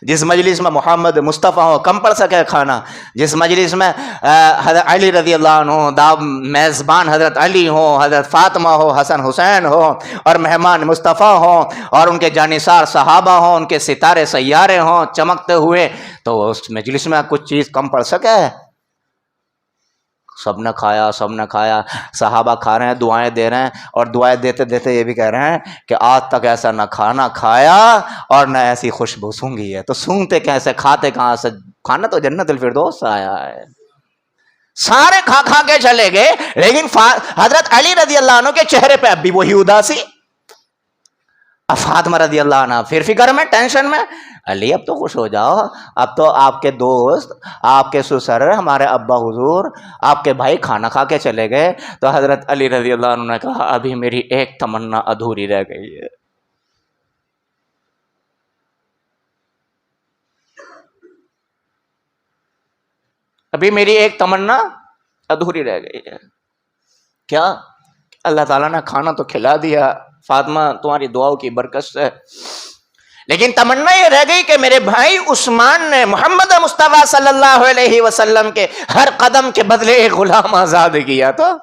جس مجلس میں محمد مصطفیٰ ہو کم پڑ سکے کھانا؟ جس مجلس میں حضرت علی رضی اللہ عنہ میزبان حضرت علی ہو، حضرت فاطمہ ہو، حسن حسین ہو اور مہمان مصطفیٰ ہو اور ان کے جانثار صحابہ ہوں، ان کے ستارے سیارے ہوں چمکتے ہوئے، تو اس مجلس میں کچھ چیز کم پڑ سکے؟ سب نے کھایا، سب نے کھایا. صحابہ کھا رہے ہیں، دعائیں دے رہے ہیں اور دعائیں دیتے دیتے یہ بھی کہہ رہے ہیں کہ آج تک ایسا نہ کھانا کھایا اور نہ ایسی خوشبو سونگھی ہے. تو سونگتے کیسے، کھاتے کہاں سے؟ کھانا تو جنت الفردوس سے آیا ہے. سارے کھا کھا کے چلے گئے لیکن حضرت علی رضی اللہ عنہ کے چہرے پہ اب بھی وہی اداسی. اب فاطمہ رضی اللہ عنہ پھر فکر میں، ٹینشن میں. علی اب تو خوش ہو جاؤ، اب تو آپ کے دوست، آپ کے سسر، ہمارے ابا حضور، آپ کے بھائی کھانا کھا کے چلے گئے. تو حضرت علی رضی اللہ عنہ نے کہا ابھی میری ایک تمنا ادھوری رہ گئی ہے. ابھی میری ایک تمنا ادھوری رہ گئی ہے. کیا؟ اللہ تعالیٰ نے کھانا تو کھلا دیا فاطمہ تمہاری دعاؤں کی برکت سے، لیکن تمنا یہ رہ گئی کہ میرے بھائی عثمان نے محمد مصطفیٰ صلی اللہ علیہ وسلم کے ہر قدم کے بدلے ایک غلام آزاد کیا. تو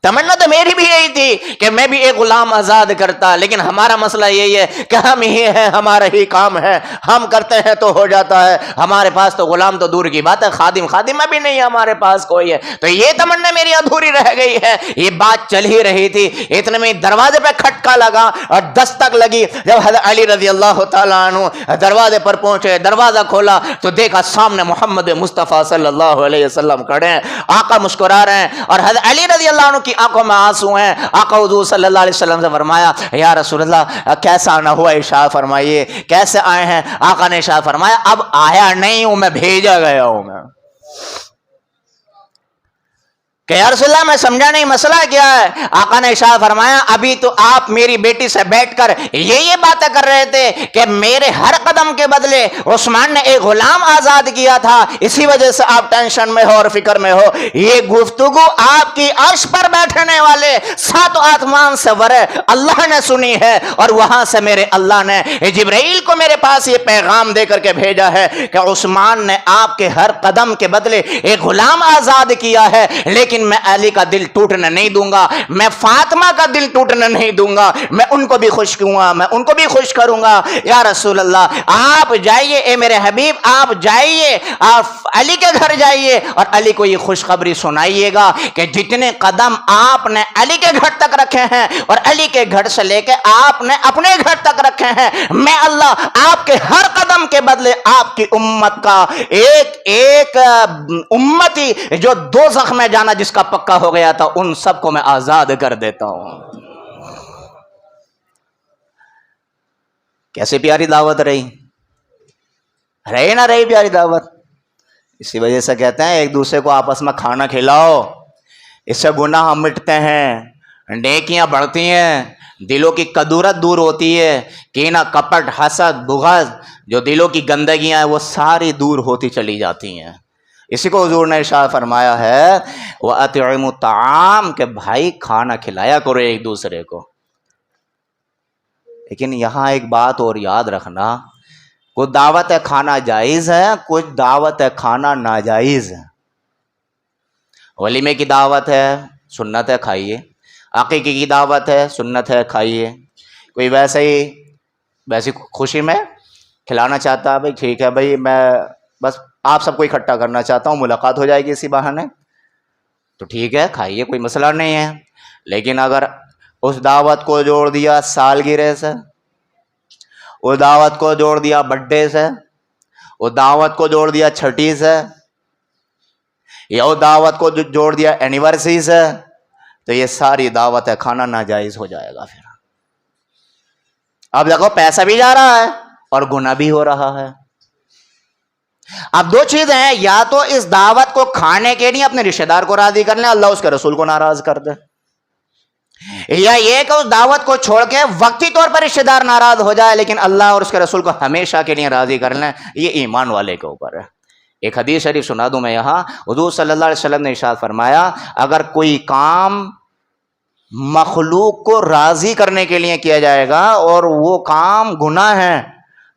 تمنا تو میری بھی یہی تھی کہ میں بھی ایک غلام آزاد کرتا، لیکن ہمارا مسئلہ یہی ہے کہ ہم ہی ہیں، ہمارا ہی کام ہے، ہم کرتے ہیں تو ہو جاتا ہے. ہمارے پاس تو غلام تو دور کی بات ہے، خادمہ بھی نہیں ہے ہمارے پاس کوئی ہے. تو یہ تمنا میری ادھوری رہ گئی ہے. یہ بات چل ہی رہی تھی، اتنے میں دروازے پہ کھٹکا لگا اور دستک لگی. جب حضرت علی رضی اللہ تعالیٰ عنہ دروازے پر پہنچے، دروازہ کھولا تو دیکھا سامنے محمد مصطفیٰ صلی اللہ علیہ وسلم کھڑے ہیں. آقا مسکرا رہے ہیں اور حضرت علی رضی اللہ عنہ کی آنکھوں میں آنسو ہیں. آقا حضور صلی اللہ علیہ وسلم سے فرمایا یا رسول اللہ کیسا آنا ہوا ارشاد فرمائیے, کیسے آئے ہیں؟ آقا نے ارشاد فرمایا اب آیا نہیں ہوں میں, بھیجا گیا ہوں میں. کہ یا رسول اللہ میں سمجھا نہیں مسئلہ کیا ہے؟ آقا نے ارشاد فرمایا ابھی تو آپ میری بیٹی سے بیٹھ کر یہ باتیں کر رہے تھے کہ میرے ہر قدم کے بدلے عثمان نے ایک غلام آزاد کیا تھا, اسی وجہ سے آپ ٹینشن میں ہو اور فکر میں ہو. یہ گفتگو آپ کی عرش پر بیٹھنے والے سات آسمان سے ورے اللہ نے سنی ہے, اور وہاں سے میرے اللہ نے جبرائیل کو میرے پاس یہ پیغام دے کر کے بھیجا ہے کہ عثمان نے آپ کے ہر قدم کے بدلے ایک غلام آزاد کیا ہے, لیکن میں علی کا دل ٹوٹنے نہیں دوں گا, میں فاطمہ کا دل ٹوٹنے نہیں دوں گا, میں ان کو بھی خوش کروں گا, میں ان کو بھی خوش کروں گا. یا رسول اللہ آپ جائیے, اے میرے حبیب آپ جائیے, آپ علی کے گھر جائیے اور علی کو یہ خوشخبری سنائیے گا کہ جتنے قدم آپ نے علی کے گھر تک رکھے ہیں اور علی کے گھر سے لے کے آپ نے اپنے گھر تک رکھے ہیں, میں اللہ آپ کے ہر قدم کے بدلے آپ کی امت کا ایک ایک امتی جو دوزخ میں جانا جس کا پکا ہو گیا تھا ان سب کو میں آزاد کر دیتا ہوں. کیسے پیاری دعوت رہی نہ رہی پیاری دعوت. اسی وجہ سے کہتے ہیں ایک دوسرے کو آپس میں کھانا کھلاؤ, اس سے گناہ مٹتے ہیں, نیکیاں بڑھتی ہیں, دلوں کی کدورت دور ہوتی ہے, کینہ کپٹ حسد بغض جو دلوں کی گندگیاں ہیں وہ ساری دور ہوتی چلی جاتی ہیں. اسی کو حضور نے ارشاد فرمایا ہے وَأَطْعِمُوا الطَّعَامَ کہ بھائی کھانا کھلایا کرو ایک دوسرے کو. لیکن یہاں ایک بات اور یاد رکھنا, کچھ دعوت کھانا جائز ہے, کچھ دعوت کھانا ناجائز ہے. ولیمے کی دعوت ہے سنت ہے کھائیے, عقیقے کی دعوت ہے سنت ہے کھائیے, کوئی ویسی خوشی میں کھلانا چاہتا ہے بھائی ٹھیک ہے بھائی میں بس آپ سب کو اکٹھا کرنا چاہتا ہوں, ملاقات ہو جائے گی اسی بہانے, تو ٹھیک ہے کھائیے کوئی مسئلہ نہیں ہے. لیکن اگر اس دعوت کو جوڑ دیا سالگرہ سے, اس دعوت کو جوڑ دیا برتھ ڈے سے, اس دعوت کو جوڑ دیا چھٹی سے, یا اس دعوت کو جوڑ دیا اینیورسری سے, تو یہ ساری دعوت ہے کھانا ناجائز ہو جائے گا. پھر اب دیکھو پیسہ بھی جا رہا ہے اور گناہ بھی ہو رہا ہے. اب دو چیزیں ہیں, یا تو اس دعوت کو کھانے کے لیے اپنے رشتہ دار کو راضی کر لیں, اللہ اس کے رسول کو ناراض کر دے, یا یہ کہ اس دعوت کو چھوڑ کے وقتی طور پر رشتہ دار ناراض ہو جائے لیکن اللہ اور اس کے رسول کو ہمیشہ کے لیے راضی کر لیں. یہ ایمان والے کے اوپر ہے. ایک حدیث شریف سنا دوں میں یہاں, حضور صلی اللہ علیہ وسلم نے ارشاد فرمایا اگر کوئی کام مخلوق کو راضی کرنے کے لیے کیا جائے گا اور وہ کام گناہ ہے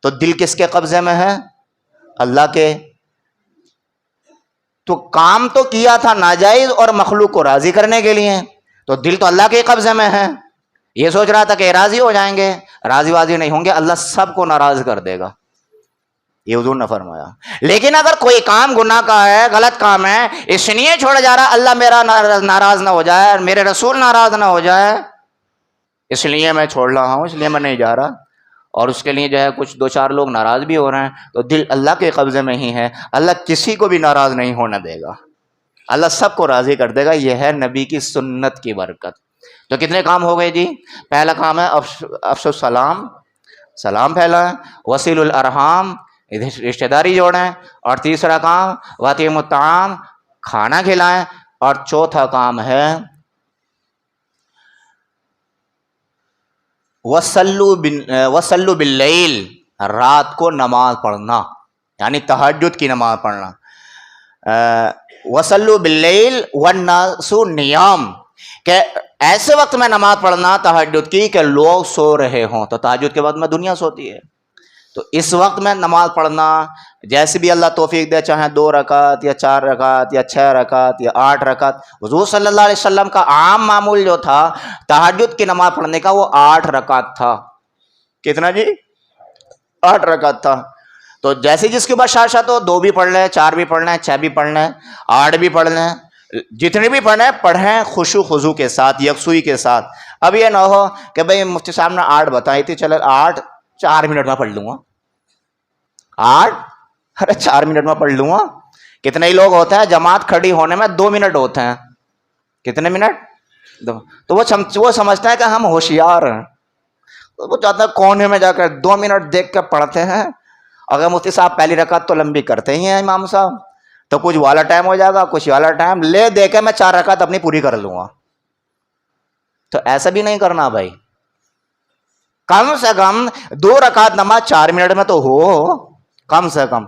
تو دل کس کے قبضے میں ہے؟ اللہ کے. تو کام تو کیا تھا ناجائز اور مخلوق کو راضی کرنے کے لیے, تو دل تو اللہ کے قبضے میں ہے. یہ سوچ رہا تھا کہ راضی ہو جائیں گے, راضی وازی نہیں ہوں گے, اللہ سب کو ناراض کر دے گا, یہ حضور نے فرمایا. لیکن اگر کوئی کام گناہ کا ہے, غلط کام ہے, اس لیے چھوڑ جا رہا اللہ میرا ناراض نہ ہو جائے, میرے رسول ناراض نہ ہو جائے, اس لیے میں چھوڑ رہا ہوں, اس لیے میں نہیں جا رہا, اور اس کے لیے جو ہے کچھ دو چار لوگ ناراض بھی ہو رہے ہیں, تو دل اللہ کے قبضے میں ہی ہے, اللہ کسی کو بھی ناراض نہیں ہونے دے گا, اللہ سب کو راضی کر دے گا. یہ ہے نبی کی سنت کی برکت. تو کتنے کام ہو گئے جی؟ پہلا کام ہے افشو السلام, سلام پھیلائیں, وصیل الارحام رشتہ داری جوڑیں, اور تیسرا کام واطعموا الطعام کھانا کھلائیں, اور چوتھا کام ہے وصلوا باللیل رات کو نماز پڑھنا, یعنی تہجد کی نماز پڑھنا. وصلوا باللیل والناس نیام کہ ایسے وقت میں نماز پڑھنا تہجد کی کہ لوگ سو رہے ہوں, تو تہجد کے بعد میں دنیا سوتی ہے, تو اس وقت میں نماز پڑھنا جیسے بھی اللہ توفیق دے, چاہے 2 رکعت یا 4 رکعت یا 6 رکعت یا 8 رکعت. حضور صلی اللہ علیہ وسلم کا عام معمول جو تھا تہجد کی نماز پڑھنے کا وہ 8 رکعت تھا. کتنا جی؟ 8 رکعت تھا. تو جیسے جس کی بشاشت ہو 2 بھی پڑھ لیں, 4 بھی پڑھ لیں, 6 بھی پڑھ لیں, 8 بھی پڑھ لیں, جتنے بھی پڑھیں خشوع خضوع کے ساتھ, یکسوئی کے ساتھ. اب یہ نہ ہو کہ بھئی مفتی صاحب نے 8 بتائی تھی, چلے 8 4 منٹ میں پڑھ لوں گا, 4 منٹ میں پڑھ لوں گا. کتنے ہی لوگ ہوتے ہیں جماعت کھڑی ہونے میں 2 منٹ ہوتے ہیں, کتنے منٹ؟ تو وہ سمجھتا ہے کہ ہم ہوشیار ہیں، تو وہ چاہتا ہے کونے میں جا کر 2 منٹ دیکھ کے پڑھتے ہیں. اگر مفتی صاحب پہلی رکعت تو لمبی کرتے ہی ہیں امام صاحب، تو کچھ والا ٹائم ہو جائے گا، کچھ والا ٹائم لے دے کے میں 4 رکعت اپنی پوری کر لوں گا. تو ایسا بھی نہیں کرنا بھائی، کم سے کم 2 رکعت نماز 4 منٹ میں تو ہو، کم سے کم.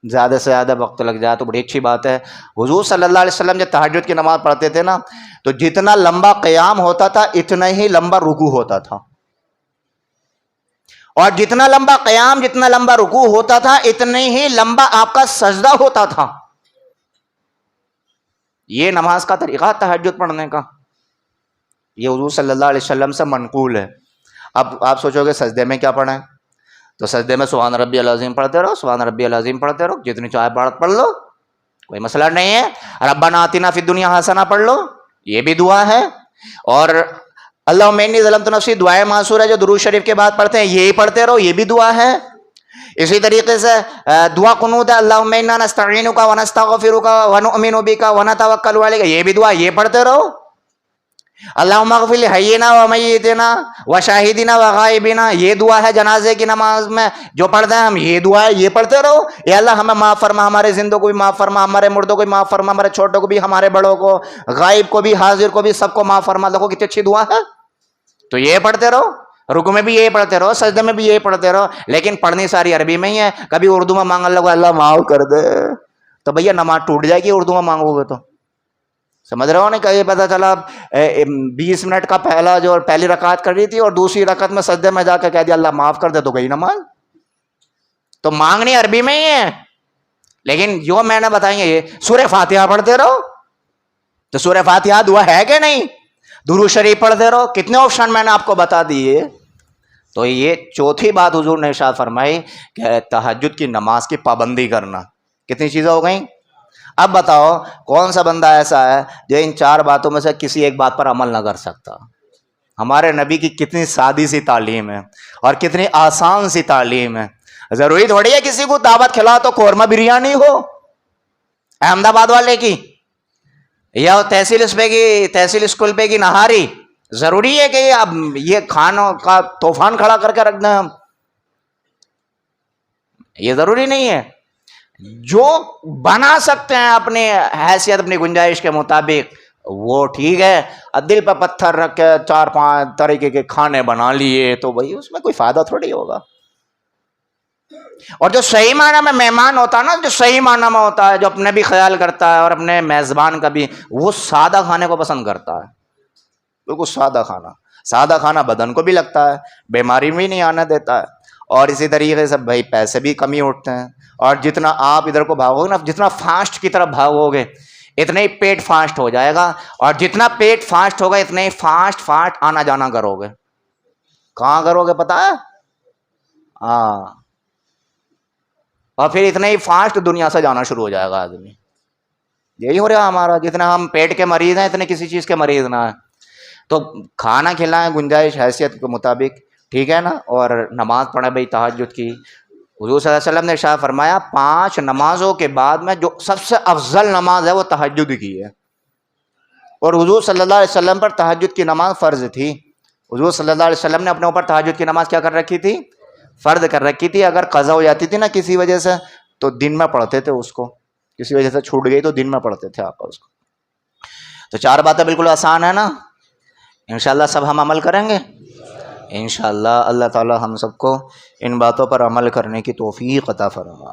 زیادہ سے زیادہ وقت لگ جائے تو بڑی اچھی بات ہے. حضور صلی اللہ علیہ وسلم جب تہجد کی نماز پڑھتے تھے نا، تو جتنا لمبا قیام ہوتا تھا اتنا ہی لمبا رکوع ہوتا تھا، اور جتنا لمبا قیام جتنا لمبا رکوع ہوتا تھا اتنا ہی لمبا آپ کا سجدہ ہوتا تھا. یہ نماز کا طریقہ تہجد پڑھنے کا، یہ حضور صلی اللہ علیہ وسلم سے منقول ہے. اب آپ سوچو گے سجدے میں کیا پڑھیں، تو سجدے میں سبحان ربی العظیم پڑھتے رہو، سبحان ربی العظیم پڑھتے رہو، جتنی چاہے پڑھ لو، کوئی مسئلہ نہیں ہے. ربنا آتنا فی الدنیا حسنہ پڑھ لو، یہ بھی دعا ہے. اور اللہم انی ظلمت نفسی دعائے معصور ہے جو درود شریف کے بعد پڑھتے ہیں، یہی پڑھتے رہو، یہ بھی دعا ہے. اسی طریقے سے دعا قنوت ہے، اللہم انا نستعینک ونستغفرک ونؤمن بک ونتوکل علیک، یہ بھی دعا، یہ پڑھتے رہو. اللہم اغفر لحینا ومیتنا وشاہدنا وغائبنا، یہ دعا ہے جنازے کی نماز میں جو پڑھتے ہیں ہم، یہ دعا ہے، یہ پڑھتے رہو. اے اللہ ہمیں معاف فرما، ہمارے زندوں کو بھی معاف فرما، ہمارے مردوں کو بھی معاف فرما، ہمارے چھوٹوں کو بھی، ہمارے بڑوں کو، غائب کو بھی، حاضر کو بھی، سب کو معاف فرما. دیکھو کتنی اچھی دعا ہے. تو یہ پڑھتے رہو، رکوع میں بھی یہی پڑھتے رہو، سجدے میں بھی یہی پڑھتے رہو. لیکن پڑھنی ساری عربی میں ہی ہے، کبھی اردو میں مانگ اللہ معاف کر دے، تو بھیا نماز ٹوٹ جائے گی اردو میں مانگو گے تو. سمجھ رہے ہو نا، کہ پتا چلا 20 منٹ کا پہلی رکعت کر رہی تھی اور دوسری رکعت میں سجدے میں جا کے کہہ دیا اللہ معاف کر دے، تو گئی نماز. تو مانگنی عربی میں ہی ہے، لیکن جو میں نے بتائی ہے یہ سورہ فاتحہ پڑھتے رہو. تو سورہ فاتحہ دعا ہے کہ نہیں؟ درود شریف پڑھتے رہو، کتنے آپشن میں نے آپ کو بتا دیے. تو یہ چوتھی بات حضور نے ارشاد فرمائی کہ تہجد کی نماز کی پابندی کرنا. کتنی چیزیں ہو گئیں؟ اب بتاؤ کون سا بندہ ایسا ہے جو ان 4 باتوں میں سے کسی ایک بات پر عمل نہ کر سکتا؟ ہمارے نبی کی کتنی سادی سی تعلیم ہے اور کتنی آسان سی تعلیم ہے. ضروری تھوڑی ہے کسی کو دعوت کھلاؤ تو قورمہ بریانی ہو احمد آباد والے کی، یا تحصیل اسکول پہ کی نہاری. ضروری ہے کہ اب یہ کھانوں کا طوفان کھڑا کر کے رکھ دیں ہم؟ یہ ضروری نہیں ہے. جو بنا سکتے ہیں اپنی حیثیت اپنی گنجائش کے مطابق وہ ٹھیک ہے. دل پہ پتھر رکھ کے 4-5 طریقے کے کھانے بنا لیے تو بھائی اس میں کوئی فائدہ تھوڑی ہوگا. اور جو صحیح معنی میں مہمان ہوتا ہے نا، جو صحیح معنی میں ہوتا ہے، جو اپنے بھی خیال کرتا ہے اور اپنے میزبان کا بھی، وہ سادہ کھانے کو پسند کرتا ہے. بالکل سادہ کھانا بدن کو بھی لگتا ہے، بیماری بھی نہیں آنے دیتا ہے. اور اسی طریقے سے بھائی پیسے بھی کم ہی اٹھتے ہیں. اور جتنا آپ ادھر کو بھاگو گے نا، جتنا فاسٹ کی طرف بھاگو گے اتنا ہی پیٹ فاسٹ ہو جائے گا، اور جتنا پیٹ فاسٹ ہوگا اتنا ہی فاسٹ آنا جانا کرو گے. کہاں کرو گے پتا ہے؟ ہاں. اور پھر اتنا ہی فاسٹ دنیا سے جانا شروع ہو جائے گا آدمی. یہی ہو رہا ہمارا، جتنا ہم پیٹ کے مریض ہیں اتنے کسی چیز کے مریض نہ ہیں. تو کھانا کھلائیں گنجائش حیثیت کے مطابق، ٹھیک ہے نا. اور نماز پڑھیں بھائی تہجد کی. حضور صلی اللہ علیہ وسلم نے ارشاد فرمایا 5 نمازوں کے بعد میں جو سب سے افضل نماز ہے وہ تہجد کی ہے. اور حضور صلی اللہ علیہ وسلم پر تہجد کی نماز فرض تھی. حضور صلی اللہ علیہ وسلم نے اپنے اوپر تہجد کی نماز کیا کر رکھی تھی؟ فرض کر رکھی تھی. اگر قضا ہو جاتی تھی نا کسی وجہ سے تو دن میں پڑھتے تھے اس کو، کسی وجہ سے چھوٹ گئی تو دن میں پڑھتے تھے آپ اس کو. تو 4 باتیں بالکل آسان ہے نا. انشاءاللہ سب ہم عمل کریں گے انشاءاللہ. اللہ تعالی ہم سب کو ان باتوں پر عمل کرنے کی توفیق عطا فرمائے.